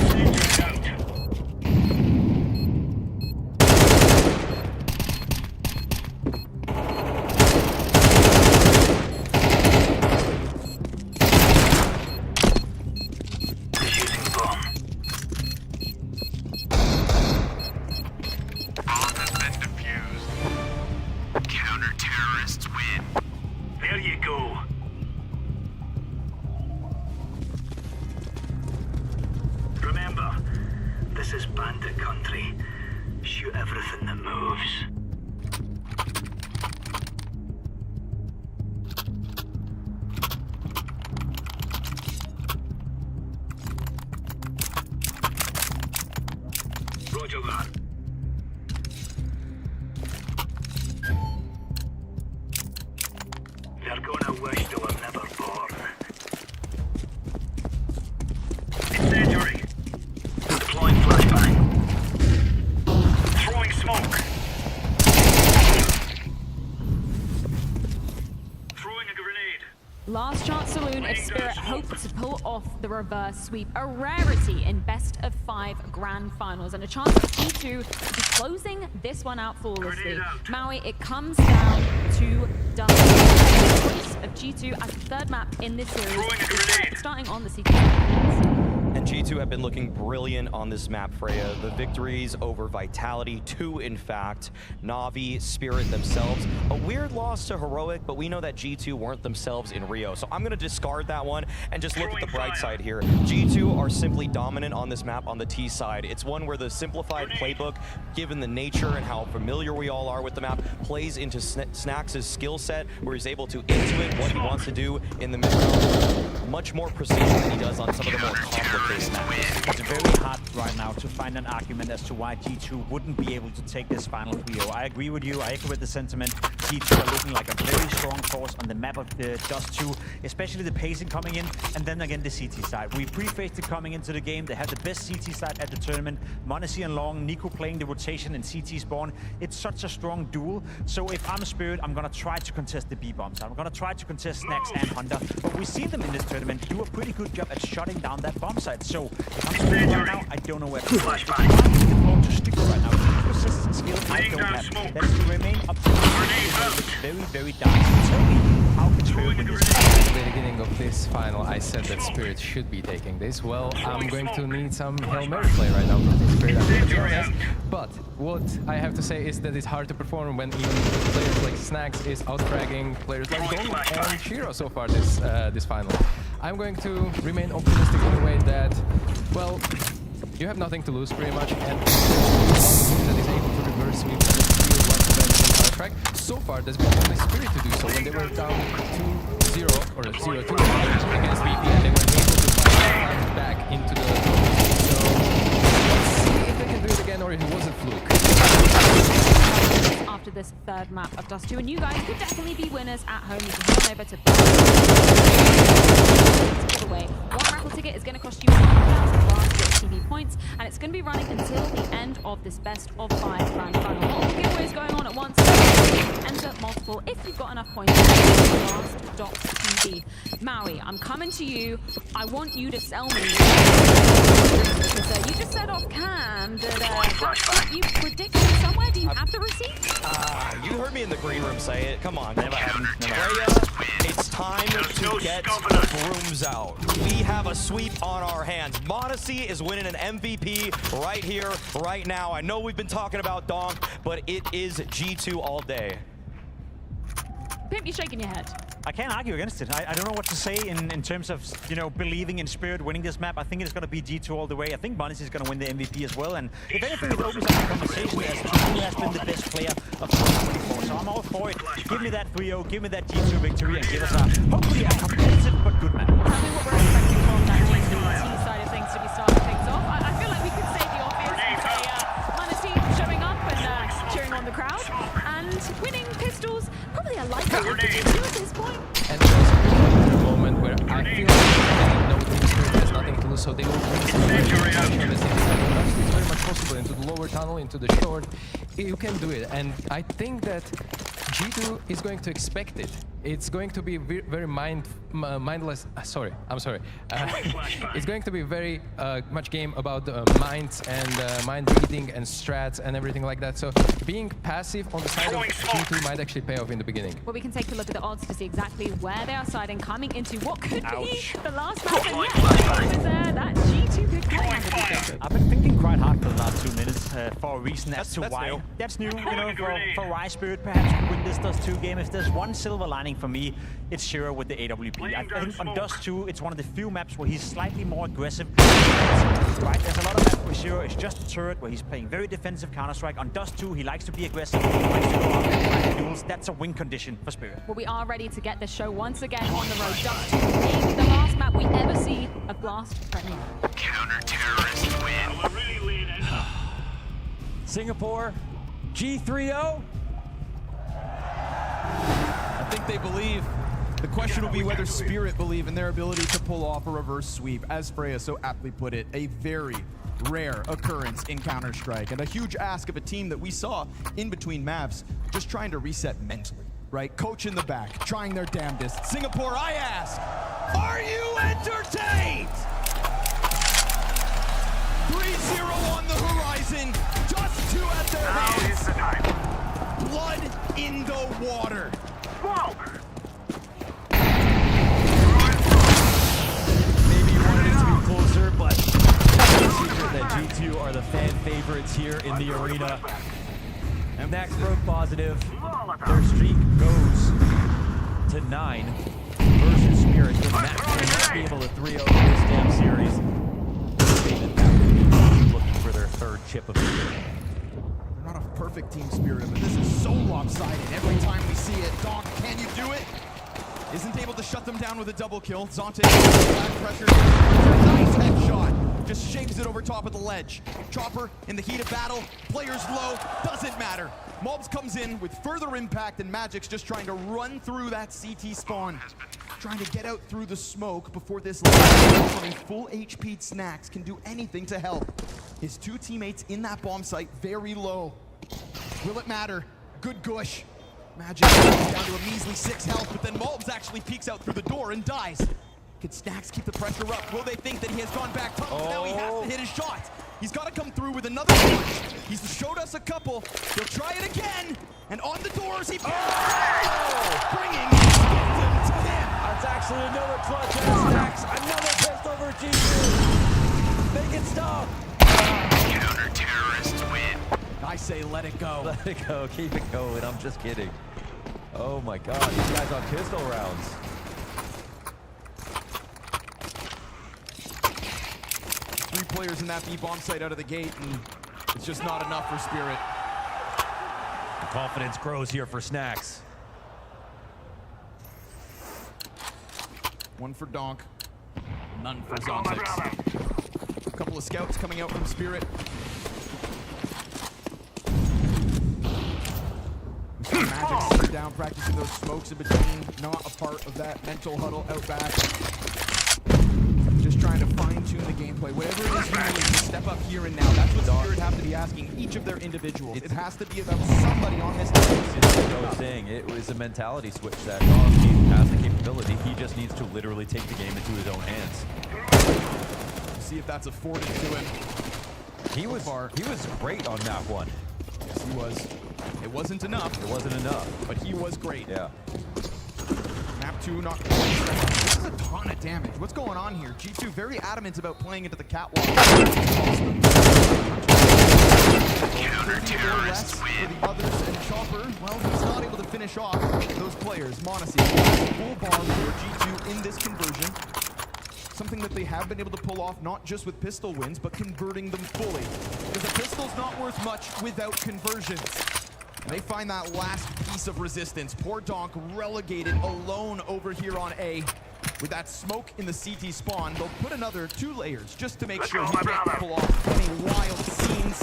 Incendiary out. Defusing bomb. Bomb has been defused. Counter-terrorists win. There you go. Remember, this is bandit country. Shoot everything that moves. Roger that. They're gonna wish they were never born. Incendiary. Deploying flashbang. Throwing smoke. Throwing a off the reverse sweep, a rarity in best of 5 grand finals, and a chance for G2 to be closing this one out flawlessly. Maui, it comes down to done. The choice of G2 as the third map in this series, starting on the sequence. And G2 have been looking brilliant on this map, Freya. The victories over Vitality, 2 in fact, Na'Vi, Spirit themselves. A weird loss to Heroic, but we know that G2 weren't themselves in Rio. So I'm going to discard that one and just look at the bright side here. G2 are simply dominant on this map on the T side. It's one where the simplified playbook, given the nature and how familiar we all are with the map, plays into Snax' skill set, where he's able to intuit what he wants to do in the mid-round. Much more precision than he does on some of the more complicated. It's very hard right now to find an argument as to why G2 wouldn't be able to take this final trio. I agree with you. I echo with the sentiment. G2 are looking like a very strong force on the map of the Dust 2, especially the pacing coming in, and then again the CT side. We prefaced it coming into the game. They have the best CT side at the tournament. m0NESY and Long, Nico playing the rotation and CT spawn. It's such a strong duel. So if I'm Spirit, I'm going to try to contest the B-bombs. I'm going to try to contest Snax and Hunter. But we've seen them in this tournament do a pretty good job at shutting down that bomb site. So if I'm Spirit right now, I don't know where to go. It's hard to stick right now. Persistent skill I don't have. That's to remain up to very, very dark. So tell me, how can Spirit win this? At the beginning of this final, I said that Spirit should be taking this. Well, I'm going to need some Hail Mary play right now from Spirit, I'm going to be honest. But what I have to say is that it's hard to perform when even players like Snax is out-fragging players like Dong and Shiro so far this final. I'm going to remain optimistic in a way that, well, you have nothing to lose pretty much, and that is able to reverse sweep and steal one defense on track. So far, there's been only Spirit to do so. When they were down 2-0 or 0-2 against VP, and they were able to fight back into the so let's see if they can do it again or if it was a fluke. After this third map of Dust 2, and you guys could definitely be winners at home. You can head on over to giveaway. One raffle ticket is going to cost you 1,000 TV points, and it's going to be running until the end of this best of 5 grand final. Multiple giveaways going on at once. Enter multiple if you've got enough points. Last.tv. Maui, I'm coming to you. I want you to sell me. Because you just said off cam that you predicted somewhere. Do you have the receipt? You heard me in the green room say it. Come on. Freya, it's time to get the brooms out. We have a sweep on our hands. m0NESY is winning an MVP right here, right now. I know we've been talking about Donk, but it is G2 all day. Pimp, you're shaking your head. I can't argue against it. I don't know what to say in terms of, you know, believing in Spirit winning this map. I think it's going to be G2 all the way. I think m0NESY is going to win the MVP as well. And if anything, it opens up the conversation as to who has been the best player of 2024. So I'm all for it. Give me that 3-0, give me that G2 victory, and give us hopefully a competitive but good map. Tell me what we're expecting from that G2 side of things to be starting things off. I feel like we could say the obvious and say m0NESY showing up and cheering on the crowd and winning pistols. Probably a likelihood to G2 at this point. And there's also a moment where I feel like no Spirit has nothing to lose, so they will bring some it's very much possible into the lower tunnel, into the short. You can do it, and I think that G2 is going to expect it. It's going to be very mindless. Sorry, I'm sorry. It's going to be very much game about minds and mind reading and strats and everything like that. So being passive on the side of G2 might actually pay off in the beginning. Well, we can take a look at the odds to see exactly where they are siding, coming into what could be the last match. And yes, that G2 could come on the defensive. I've been thinking quite hard for the last 2 minutes for a reason as to that's why. new. That's new, you know, for why Spirit perhaps could win this Dust 2 game. If there's one silver lining for me, it's Shiro with the AWP. I think on Dust 2, it's one of the few maps where he's slightly more aggressive. Right? There's a lot of maps where Shiro is just a turret, where he's playing very defensive Counter-Strike. On Dust 2, he likes to be aggressive, he likes to go out and find duels. That's a win condition for Spirit. Well, we are ready to get the show once again on the road. Dust 2, maybe the last map we ever see of Blast threatening. Counter-terrorists win. Singapore, G3-0. I think they believe. The question will be whether Spirit believe in their ability to pull off a reverse sweep. As Freya so aptly put it, a very rare occurrence in Counter-Strike, and a huge ask of a team that we saw in between maps just trying to reset mentally, right? Coach in the back, trying their damnedest. Singapore, I ask, Are you entertained? 3-0 on the horizon, just 2 at their hands. Blood in the water. Maybe you wanted it to be closer, but it's no secret that G2 are the fan favorites here in the arena. And Max broke positive. Their streak goes to 9 versus Spirit. If Max will not be able to 3-0 this damn series, David Mack looking for their 3rd chip of the year. They're not a perfect team, Spirit, but this is so lopsided. Every time we see it, Donk, can you do it? Isn't able to shut them down with a double kill. Zonta back pressure. Nice headshot. Just shapes it over top of the ledge. Chopper in the heat of battle. Players low. Doesn't matter. Mobs comes in with further impact, and Magic's just trying to run through that CT spawn. Trying to get out through the smoke before this full HP'd Snacks can do anything to help. His 2 teammates in that bomb site very low. Will it matter? Good gush. Magic down to a measly 6 health, but then Mobs actually peeks out through the door and dies. Can Snacks keep the pressure up? Will they think that he has gone back tunnel? Now he has to hit his shot. He's got to come through with another punch. He's showed us a couple. He'll try it again. And on the doors, he bringing him to him. That's actually another clutch at Stacks. Another pistol for G2. Make it stop. Counter-terrorists win. I say let it go. Let it go. Keep it going. I'm just kidding. Oh my god. These guys on pistol rounds. Three players in that B bomb site out of the gate, and it's just not enough for Spirit. The confidence grows here for Snacks. One for Donk, none for Zonta. A couple of scouts coming out from Spirit. Magic sitting down, practicing those smokes in between, not a part of that mental huddle out back. Just trying to fine-tune the gameplay. Whatever it is you need to step up here and now. That's what Spirit have to be asking each of their individuals. It has to be about somebody on this team. It's like I was saying, it was a mentality switch that Dawson has the capability. He just needs to literally take the game into his own hands. See if that's afforded to him. He was great on map 1. Yes, he was. It wasn't enough. It wasn't enough. But he was great. Yeah. Map 2 not quite. This is a ton of damage. What's going on here? G2 very adamant about playing into the catwalk. Counter-terrorists win. For the others, and Chopper, well, he's not able to finish off those players. Monacy, full bomb for G2 in this conversion. Something that they have been able to pull off, not just with pistol wins, but converting them fully. Because a pistol's not worth much without conversions. And they find that last piece of resistance. Poor Donk relegated alone over here on A. With that smoke in the CT spawn, they'll put another 2 layers just to make sure he can't pull off any wild scenes.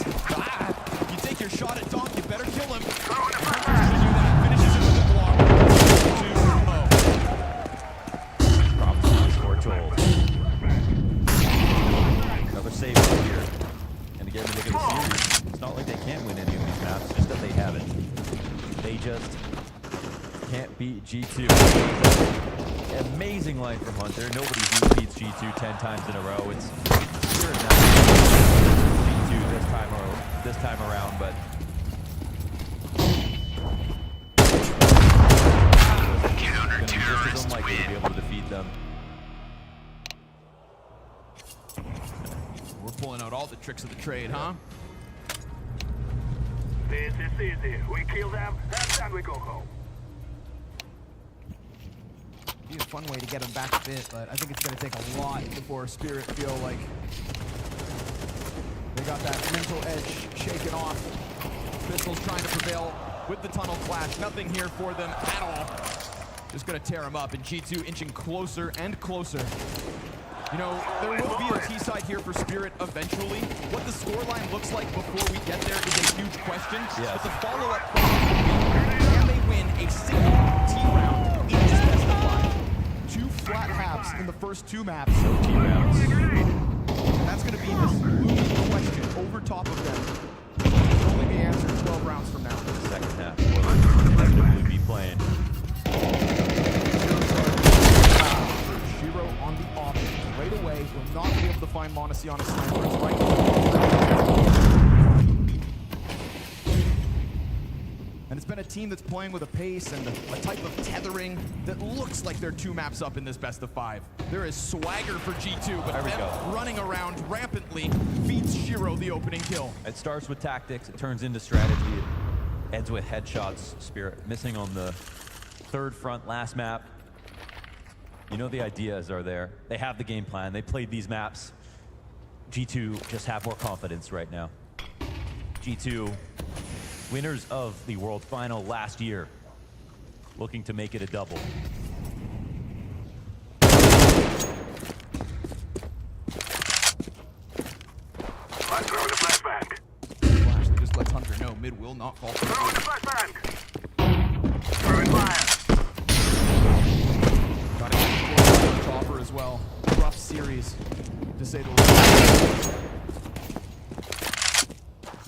You take your shot at Donk, you better kill him. And Hunter's gonna do that. Finishes it with a block. 2-0. Prophecy foretold. Another save here. And again, look at the series. It's not like they can't win any of these maps, just that they haven't. They just can't beat G2. Amazing line from Hunter. Nobody beats G2 10 times in a row. It's Spirit now. G2 this time around, but Counter-terrorists unlikely to be able to defeat them. We're pulling out all the tricks of the trade, huh? This is easy. We kill them, and then we go home. Be a fun way to get them back a bit, but I think it's going to take a lot before Spirit feel like they got that mental edge shaken off. Pistols trying to prevail with the tunnel clash. Nothing here for them at all. Just going to tear them up, and G2 inching closer and closer. You know, there will be a T-side here for Spirit eventually. What the scoreline looks like before we get there is a huge question. Yes. But the follow-up question will be, can they win a single T-round in this best of 5? 2 flat halves in the first 2 maps. No T-rounds. And that's going to be this looming question over top of them. It can only be answered 12 rounds from now. The second half will inevitably be playing. team that's playing with a pace and a type of tethering that looks like they're 2 maps up in this best of 5. There is swagger for G2, but them running around rampantly feeds Shiro the opening kill. It starts with tactics, it turns into strategy, it ends with headshots. Spirit missing on the 3rd front last map. You know the ideas are there. They have the game plan. They played these maps. G2 just have more confidence right now. G2, winners of the World Final last year, looking to make it a double. I'm throwing a flashbang. Flash that just lets Hunter know mid will not fall through. Throwing a flashbang. Throwing fire. Got a chopper as well. Rough series, to say the least.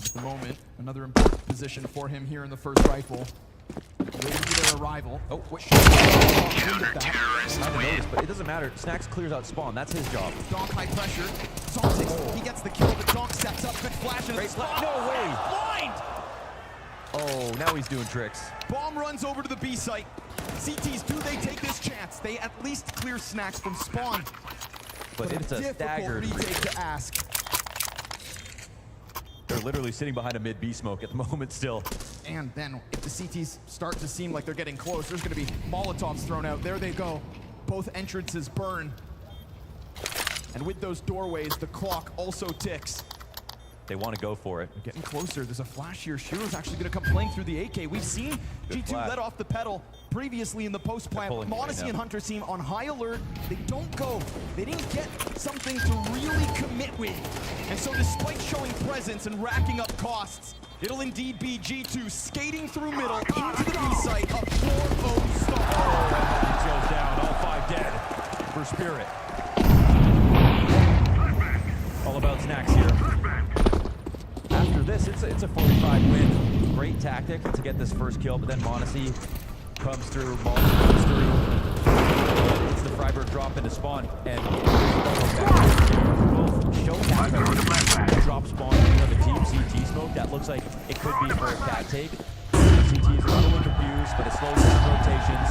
At the moment, another important position for him here in the first rifle. Waiting for their arrival. Oh, wait. But it doesn't matter. Snacks clears out spawn. That's his job. Donk high pressure. Zontics, he gets the kill, but Donk steps up. Good flash into the spawn. No way. Blind! Oh, now he's doing tricks. Bomb runs over to the B site. CTs, do they take this chance? They at least clear Snacks from spawn. But it's a staggered retake to ask. They're literally sitting behind a mid B smoke at the moment still. And then if the CTs start to seem like they're getting close, there's going to be Molotovs thrown out. There they go. Both entrances burn. And with those doorways, the clock also ticks. They want to go for it. Getting closer. There's a flash here. Shiro's actually going to come playing through the AK. We've seen G2 let off the pedal previously in the post plant. Modesty and Hunter seem on high alert. They don't go. They didn't get something to really commit with. And so despite showing presence and racking up costs, it'll indeed be G2 skating through middle into the B site, a 4-0 start. He goes down, all 5 dead for Spirit. All about Snacks here. After this, it's a 45 win. Great tactic to get this first kill, but then Modesty comes through, Maul comes through. It's the Freiburg drop into spawn, and both show drop spawn on the team CT smoke. That looks like it could be for a cat take. CT is a little confused, but it slows down rotations.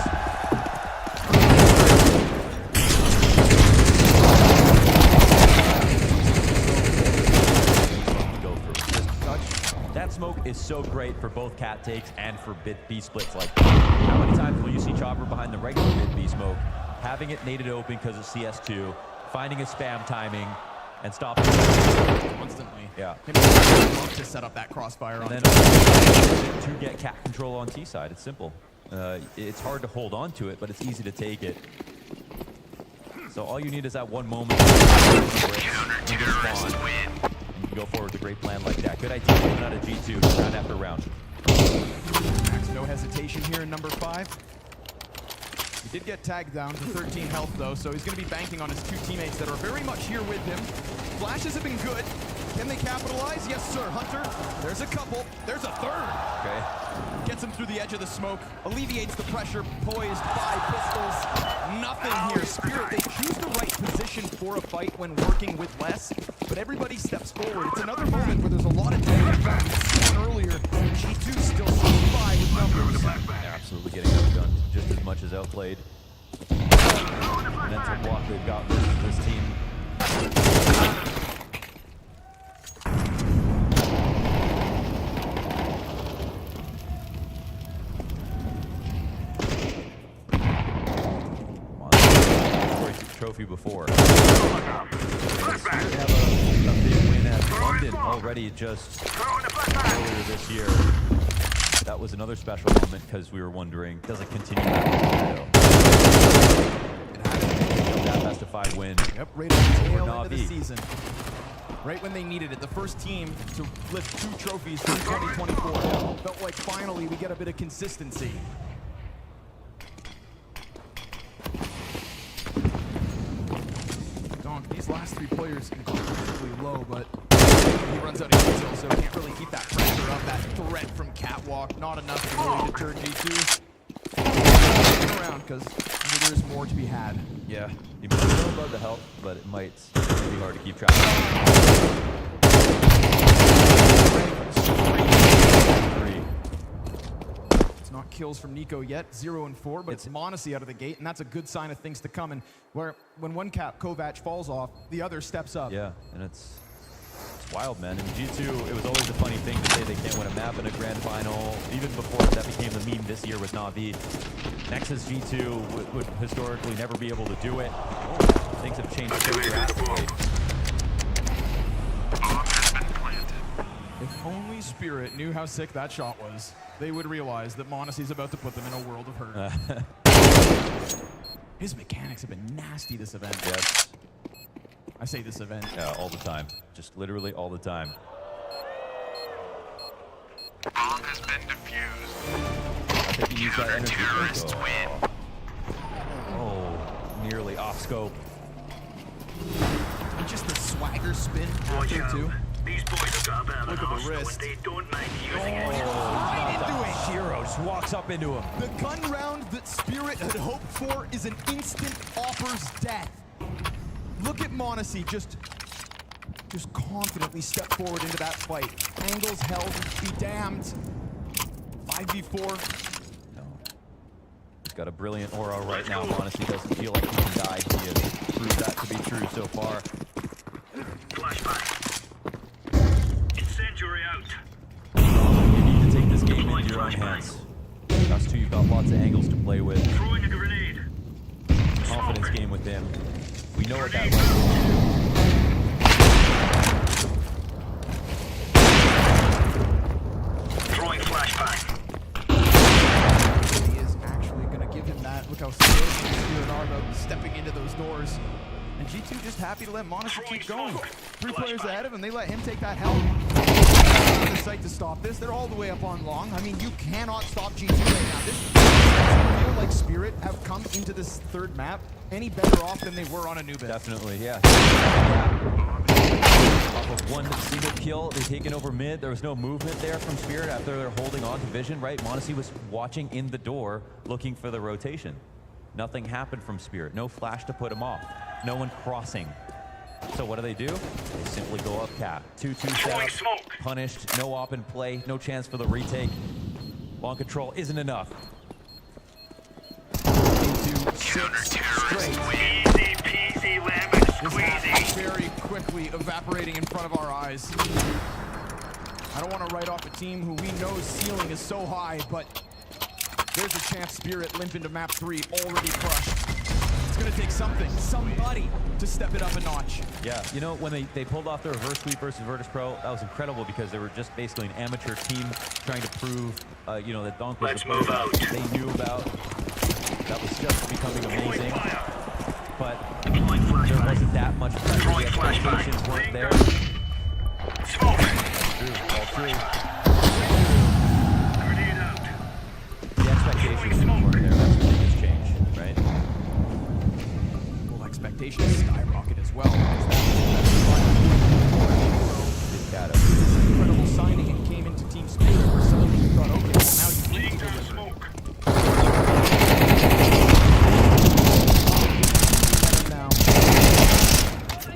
That smoke is so great for both cat takes and for B splits. Like, how many times will you see Chopper behind the regular mid B smoke, having it naded open because of CS2, finding a spam timing, and stopping it constantly. Yeah. To set up that crossfire on. And then to get cat control on T side. It's simple. It's hard to hold on to it, but it's easy to take it. So all you need is that one moment. Counter-terrorist win. Go forward with a great plan like that. Good idea coming out of G2 round after round. Max, no hesitation here in number 5. He did get tagged down to 13 health though, so he's going to be banking on his 2 teammates that are very much here with him. Flashes have been good. Can they capitalize? Yes, sir. Hunter, there's a couple. There's a third. Okay. Gets him through the edge of the smoke. Alleviates the pressure. Poised 5 pistols. Nothing here. Spirit, they choose the right position for a fight when working with less, but everybody steps forward. It's another moment where there's a lot of damage done. Earlier, G2 still standing by with numbers. They're absolutely getting outgunned just as much as outplayed. Mental block they've got versus this team. Trophy before. They have a big win at London already just earlier this year. That was another special moment because we were wondering, does it continue that? That best of 5 win. Yep, right at the tail end of the season. Right when they needed it, the first team to lift 2 trophies in 2024. Felt like finally we get a bit of consistency. These last 3 players incredibly low, but he runs out of detail, so can't really keep that pressure up. That threat from Catwalk, not enough to really deter G2. Turn around, because there's more to be had. Yeah, you might know about the health, but it might be hard to keep track of. 3. It's not kills from Nico yet, 0 and 4, but it's Monacy out of the gate, and that's a good sign of things to come. And where when one Kovac falls off, the other steps up. Yeah, and it's wild, man. In G2, it was always a funny thing to say they can't win a map in a grand final. Even before that became the meme this year with Na'Vi. Nexus G2 would historically never be able to do it. Things have changed so drastically. If only Spirit knew how sick that shot was, they would realize that Monacy's about to put them in a world of hurt. His mechanics have been nasty this event. Yes. I say this event. Yeah, all the time. Just literally all the time. Bomb has been defused. I think he used that energy. Terrorists win. Oh, nearly off scope. And just the swagger spin after too. These boys have got a bit of Look at the wrist. They don't mind using it. Right into it. Shiro just walks up into him. The gun round that Spirit had hoped for is an instant offers death. Look at Monacy just confidently step forward into that fight. Angles held, be damned. 5v4. No. He's got a brilliant aura right now. Monacy doesn't feel like he can die. He has proved that to be true so far. Flashback. Incendiary out. You need to take this game into your own hands. Us two, you've got lots of angles to play with. Throwing a grenade. Confidence game with him. We know what that like to do. Throwing flashbang. He is actually going to give him that. Look how scared Spirit are about stepping into those doors. And G2 just happy to let Monacy keep going. 3 players ahead of him, they let him take that help. On the site to stop this. They're all the way up on long. I mean, you cannot stop G2 right now. This doesn't feel like Spirit have come into this third map any better off than they were on Anubis. Definitely, yeah. Off of one single kill, they've taken over mid. There was no movement there from Spirit after they're holding on to vision, right? Monacy was watching in the door, looking for the rotation. Nothing happened from Spirit. No flash to put him off. No one crossing. So what do? They simply go up cap. 2-2 setup, punished, no op in play, no chance for the retake. Long control isn't enough. Into 6 straight. Easy peasy lemon squeezy. Very quickly evaporating in front of our eyes. I don't want to write off a team who we know ceiling is so high, but there's a chance Spirit limp into map 3 already crushed. It's going to take somebody to step it up a notch. Yeah, you know, when they pulled off the reverse sweep versus Virtus Pro, that was incredible because they were just basically an amateur team trying to prove, you know, that Donk was the player they knew about. That was just becoming amazing. But there wasn't that much pressure. The expectations weren't there. All true. The expectations weren't there. That's the biggest change, right? Well, expectations skyrocket as well. Incredible signing and came into Team Spirit where suddenly you thought, okay, well now you can deliver.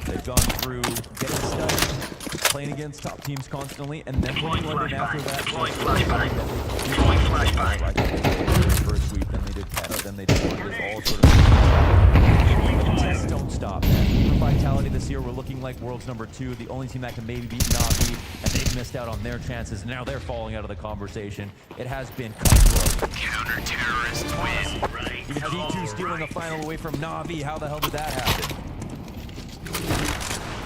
They've gone through getting studied, playing against top teams constantly, and then playing London after that. First sweep, then they did Peta, then they did London, all sort of. Just don't stop, man. For Vitality this year, we're looking like world's #2, the only team that can maybe beat Na'Vi, and they've missed out on their chances. Now they're falling out of the conversation. It has been cutthroat. Counter-terrorists win. Even G2 stealing a final away from Na'Vi. How the hell did that happen?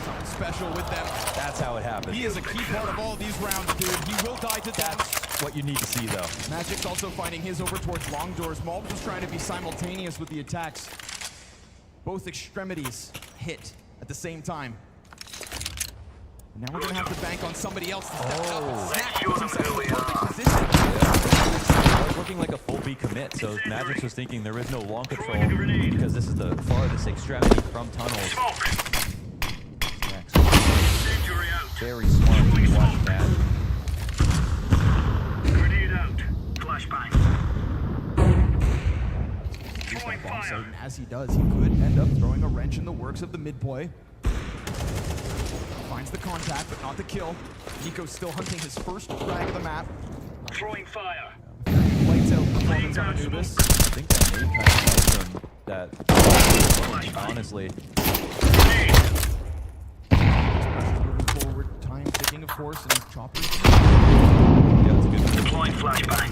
Something special with them. That's how it happened. He is a key part of all these rounds, dude. He will die to death. That's what you need to see, though. Magic's also finding his over towards long doors. Malb was trying to be simultaneous with the attacks. Both extremities hit at the same time. Now we're going to have to bank on somebody else to step up and snap. Puts himself in the perfect position. It was looking like a full B commit, so Magix was thinking there is no long control because this is the farthest extremity from tunnels. Next. Very smart to watch that. Grenade out. Flashbang. Throwing fire. And as he does, he could end up throwing a wrench in the works of the mid-play. Finds the contact, but not the kill. Nico's still hunting his first frag of the map. Throwing fire. Lights out. performance on Anubis. I think that nade kind of tells them that, honestly. Moving forward, time ticking, of course, and Chopper. Yeah, that's good. Deploying flashbang.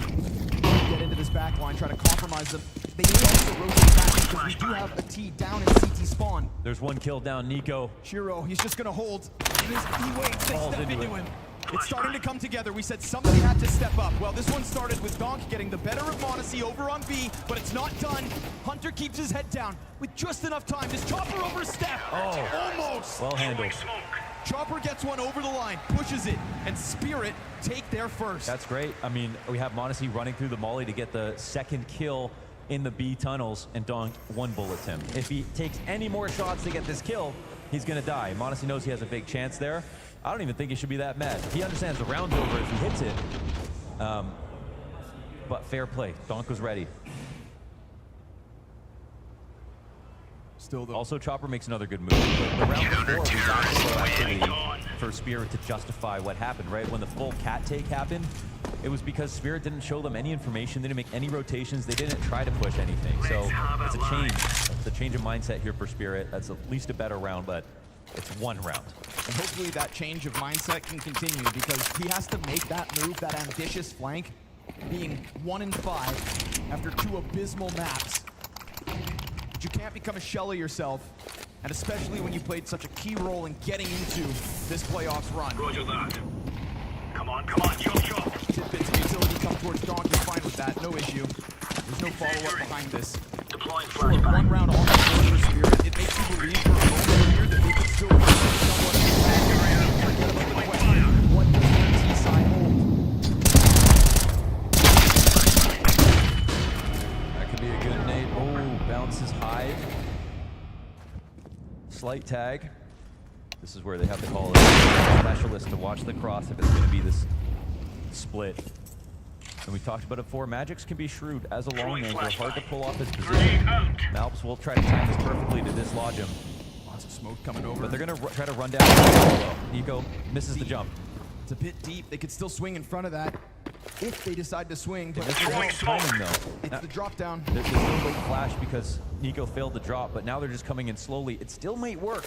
Get into this back line, try to compromise them. They may also rotate back because we do have a T down in CT spawn. There's one kill down, Nico. Shiro, he's just gonna hold. He waits, they Falls step into into it. him. It's starting to come together. We said somebody had to step up. Well, this one started with Donk getting the better of Monacy over on B, but it's not done. Hunter keeps his head down with just enough time. Does Chopper overstep? Oh. Almost. Well handled. Chopper gets one over the line, pushes it, and Spirit take their first. That's great. I mean, we have Monacy running through the molly to get the second kill in the B tunnels, and Donk one bullets him. If he takes any more shots to get this kill, he's gonna die. Monacy knows he has a big chance there. I don't even think he should be that mad. He understands the round's over if he hits it. But fair play. Donk was ready. Still though. Also, Chopper makes another good move. The round before was actually for Spirit to justify what happened, right? When the full cat take happened, it was because Spirit didn't show them any information, they didn't make any rotations, they didn't try to push anything. So it's a change. It's a change of mindset here for Spirit. That's at least a better round, but it's one round. And hopefully that change of mindset can continue because he has to make that move, that ambitious flank, being 1 in 5 after 2 abysmal maps. But you can't become a shell of yourself, and especially when you played such a key role in getting into this playoffs run. Roger that. Come on, chop. Tidbits of utility come towards Donk, you're fine with that, no issue. There's no follow-up behind this. Deploying For one flashbang. round on the board for Spirit, it makes you believe for a moment here that they could still be somewhat forget about the question. What does their T side hold? That could be a good nade. Oh, bounces high. Slight tag. This is where they have to call a specialist to watch the cross if it's going to be this split. And we talked about it before. Magix can be shrewd as a long angler, hard to pull off his position. Malps will try to time this perfectly to dislodge him. Lots of smoke coming over. But they're going to try to run down. Nico misses the jump. It's a bit deep. They could still swing in front of that if they decide to swing. But This is timing, though. it's the drop down. There's no late flash because Nico failed to drop, but now they're just coming in slowly. It still might work.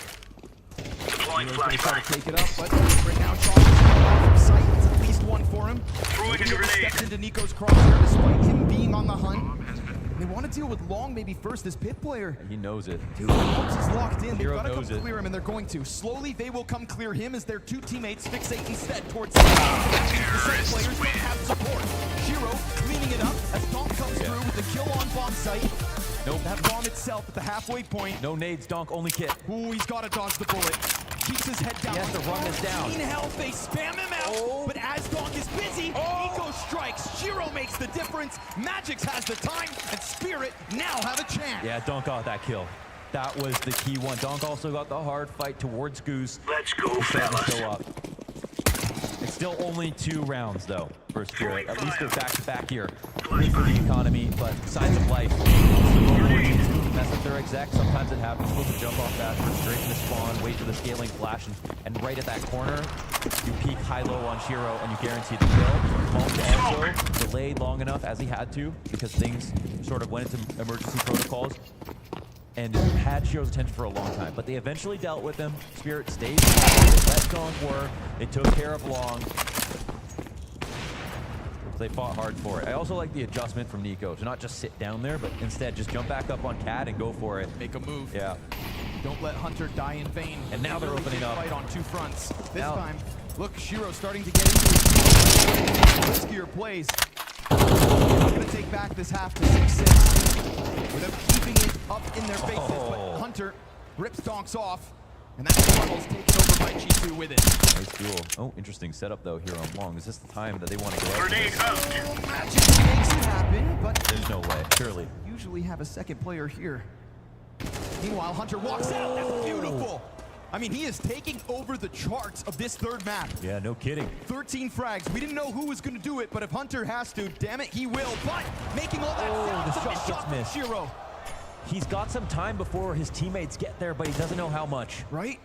Deploying He's going to try to flashbang. take it up, but right now Chopper's off from sight. It's at least one for him. Throwing a He grenade. stepped into Nico's crosshair despite him being on the hunt. They want to deal with Long maybe first, this pit player. He knows it. Dude, Holmes is locked in. They've Hero got to come knows it. clear him, and they're going to. Slowly, they will come clear him as their 2 teammates fixate instead towards the same players don't have support. Shiro cleaning it up as Donk comes through with the kill on bomb site. Nope. That bomb itself at the halfway point. No nades, Donk, only kit. Ooh, he's got to dodge the bullet. Keeps his head down. He has to run this down. 14 health, they spam him out. But as Donk is busy, Nico strikes. Shiro makes the difference. Magix has the time, and Spirit now have a chance. Yeah, Donk got that kill. That was the key one. Donk also got the hard fight towards Goose. Let's go, He's starting to fellas. show up. It's still only 2 rounds, though, for Spirit. At least they're back-to-back here. Good for the economy, but signs of life. Mess up their exec. Sometimes it happens. Supposed to jump off that straight into spawn, wait for the scaling flash, and right at that corner, you peek high-low on Shiro, and you guarantee the kill. Holmes also delayed long enough, as he had to, because things sort of went into emergency protocols, and had Shiro's attention for a long time. But they eventually dealt with him. Spirit stayed. They let Donk work. They took care of Long. They fought hard for it. I also like the adjustment from Nico to not just sit down there, but instead just jump back up on Cat and go for it. Make a move. Yeah. Don't let Hunter die in vain. And now they're opening up. Fight on 2 fronts. This Now- time, look, Shiro starting to get into his riskier plays. Going to take back this half to 6-6 without keeping it up in their faces. Oh. But Hunter rips Donks off, and that funnel's taken over by G2 with it. Nice duel. Oh, interesting setup though here on Long. Is this the time that they want to go out? Grenade out. Magic makes it happen, but There's no way. Surely. usually have a second player here. Meanwhile, Hunter walks out. That's beautiful. I mean, he is taking over the charts of this 3rd map. Yeah, no kidding. 13 frags. We didn't know who was going to do it, but if Hunter has to, damn it, he will. But making all that Oh, sound, the it's a shot missed shot gets from missed. Shiro, He's got some time before his teammates get there, but he doesn't know how much. right?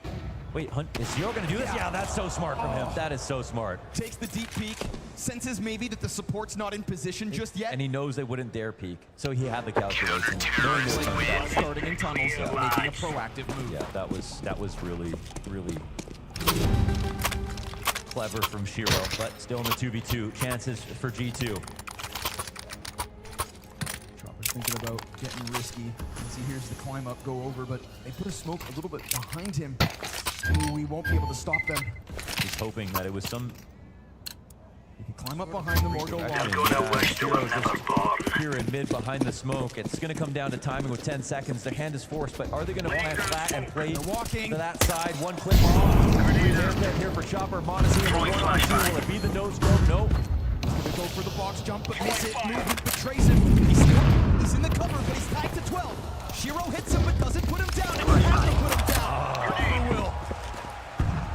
Wait, is Shiro going to do this? Yeah, that's so smart from him. That is so smart. Takes the deep peek. senses maybe that the support's not in position just yet. And he knows they wouldn't dare peek, so he had the calculation. Knowing this coming back. Starting in tunnels, making a proactive move. Yeah, that was really, really clever from Shiro, but still in the 2v2. Chances for G2. Chopper's thinking about getting risky. As he hears the climb up go over, but they put a smoke a little bit behind him. Ooh, we won't be able to stop them. He's hoping that it was some... He can climb up behind them or go long. Shiro's just here in mid behind the smoke. It's going to come down to timing with 10 seconds. Their hand is forced, but are they going to plant flat and play to that side? One clip off. Here for Chopper, Modesty, and one on two. Will it be the nose scope? Nope. He's going to go for the box jump, but miss it. Movement betrays him. He's in the cover, but he's tagged to 12. Shiro hits him, but doesn't put him down. And he has to put him down. He will.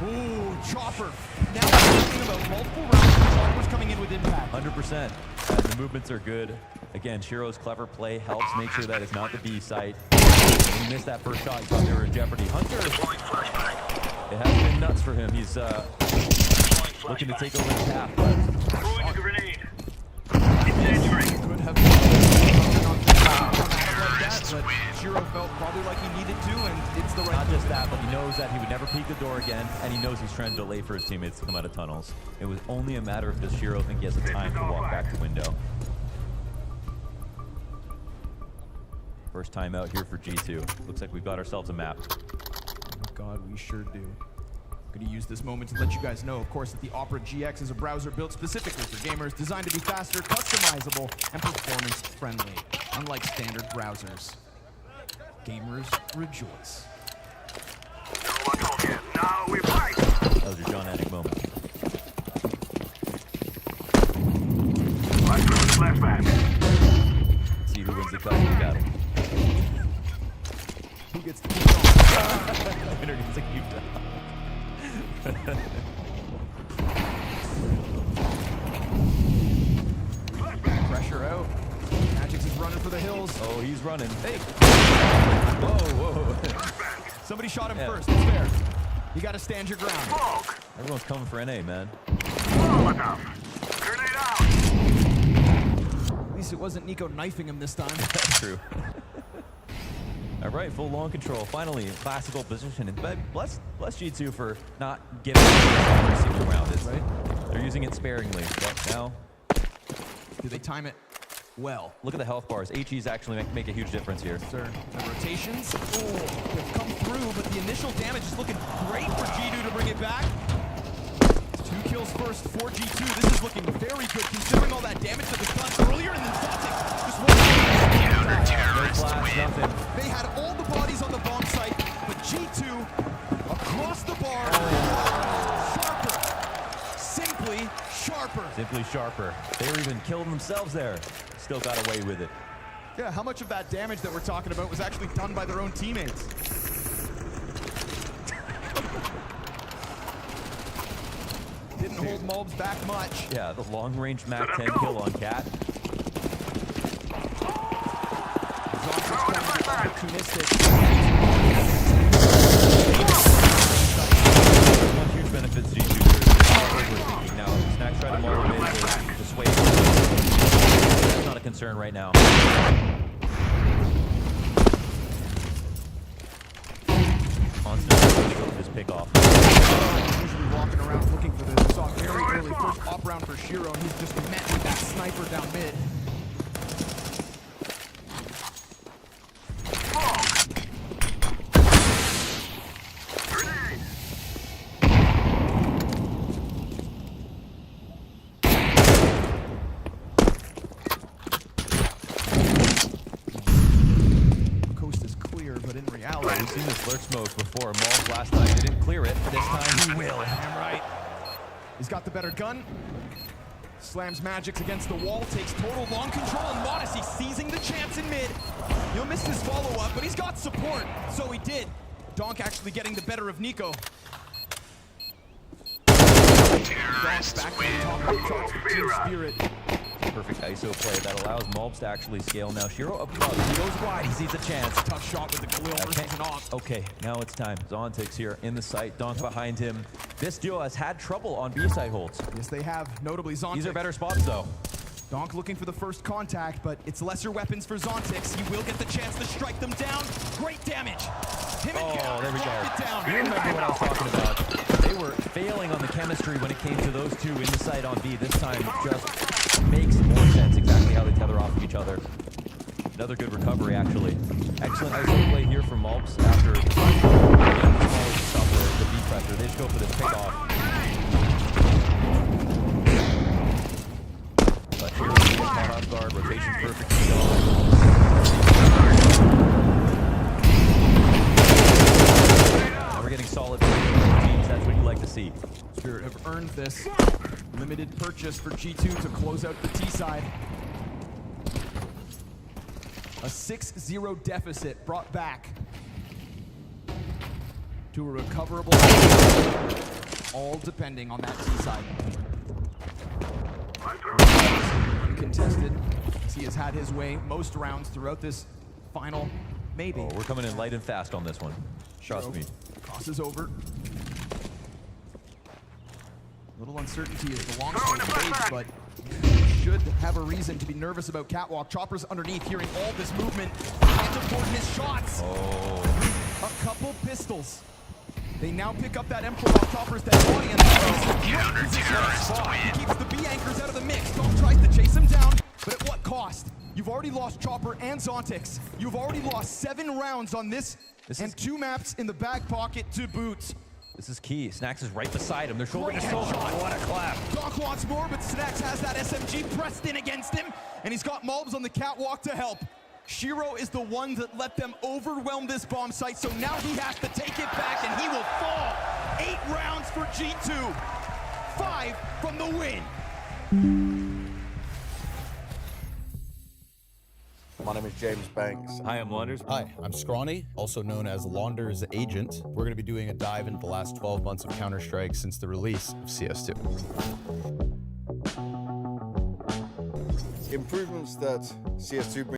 Ooh, Chopper. Now we're talking about multiple rounds. Chopper's coming in with impact. 100%. The movements are good. Again, Shiro's clever play helps make sure that it's not the B site. He missed that first shot. He thought they were in jeopardy. Hunter, it has been nuts for him. He's looking to take over the path. Throwing a grenade. Incendiary. Could have but Shiro felt probably like he needed to, and it's the right Not just that, but he knows that he would never peek the door again, and he knows he's trying to delay for his teammates to come out of tunnels. It was only a matter of does Shiro think he has the time to walk back to window. First time out here for G2. Looks like we've got ourselves a map. Oh God, we sure do. I'm going to use this moment to let you guys know, of course, that the Opera GX is a browser built specifically for gamers, designed to be faster, customizable, and performance-friendly, unlike standard browsers. Gamers rejoice. Now we fight. That was your John Anik moment. Flashback. See who wins the custody battle. Who gets the keep on? Winner gets to keep down. Pressure out. Magix is running for the hills. Oh, he's running. Hey! Whoa, whoa. Somebody shot him first. It's fair. You got to stand your ground. Everyone's coming for NA, man. Grenade out. At least it wasn't Nico knifing him this time. That's true. All right, full long control. Finally, classical position. And bless G2 for not giving it every single round. Right? They're using it sparingly. But now, do they time it well? Look at the health bars. HEs actually make a huge difference here. Sir, the rotations, they've come through, but the initial damage is looking great for G2 to bring it back. 2 kills first for G2. This is looking very good, considering all that damage that was done earlier, and then Celtic just one. Counter-terrorists win. They had all the bodies on the bomb site, but G2 across the bar, sharper, simply sharper. Simply sharper. They were even killing themselves there. Still got away with it. Yeah, how much of that damage that we're talking about was actually done by their own teammates? Didn't hold Mulbs back much. Yeah, the long-range Mac 10 kill on Cat. Opportunistic. One huge benefit to G2. Now, Snack tried to motivate to sway. That's not a concern right now. Constant just pick off. Usually walking around looking for this. We saw very early first op round for Shiro, and he's just met with that sniper down mid. We've seen this lurk smoke before. Maul last time, they didn't clear it. This time he will. Damn right. He's got the better gun. Slams Magix against the wall, takes total long control, and Modesty seizing the chance in mid. He'll miss his follow-up, but he's got support, so he did. Donk actually getting the better of Nico. Donk back on top of the charts for Team Spirit. perfect ISO play that allows Mulbs to actually scale. Now Shiro up above, he goes wide, he sees a chance. Tough shot with the Khalil versus an off. Okay, now it's time. Zontix here in the site, Donk behind him. This duo has had trouble on B side holds. Yes, they have, notably Zontix. These are better spots though. Donk looking for the first contact, but it's lesser weapons for Zontix. He will get the chance to strike them down. Great damage. Him and Cal there we lock go. it down. You remember what I was talking about. They were failing on the chemistry when it came to those two in the site on B. This time just makes more sense exactly how they tether off of each other. Another good recovery, actually. Excellent ISO play here from Mulbs after stop the B pressure. They just go for this pickoff. But here we get caught off guard. Rotation perfect. Now we're getting solid teams. That's what you like to see. Spirit have earned this limited purchase for G2 to close out the T side. A 6-0 deficit brought back to a recoverable, all depending on that T side. Uncontested, as he has had his way most rounds throughout this final, maybe. Oh, we're coming in light and fast on this one. Trust me. Crosses over. Little uncertainty as the long sword fades, but should have a reason to be nervous about Catwalk. Chopper's underneath, hearing all this movement. Can't afford his shots. Oh. A couple pistols. They now pick up that Emperor off Chopper's dead body, and he keeps the B anchors out of the mix. Dom tries to chase him down, but at what cost? You've already lost Chopper and Zontix. You've already lost 7 rounds on this and 2 maps in the back pocket to boot. This is key. Snacks is right beside him. They're shoulder to shoulder. What a clap. Doc wants more, but Snacks has that SMG pressed in against him, and he's got Mulbs on the catwalk to help. Shiro is the one that let them overwhelm this bomb site, so now he has to take it back, and he will fall. 8 rounds for G2. 5 from the win. My name is James Banks. Hi, I'm Launders. Hi, I'm Scrawny, also known as Launders Agent. We're going to be doing a dive into the last 12 months of Counter-Strike since the release of CS2. Improvements that CS2 brings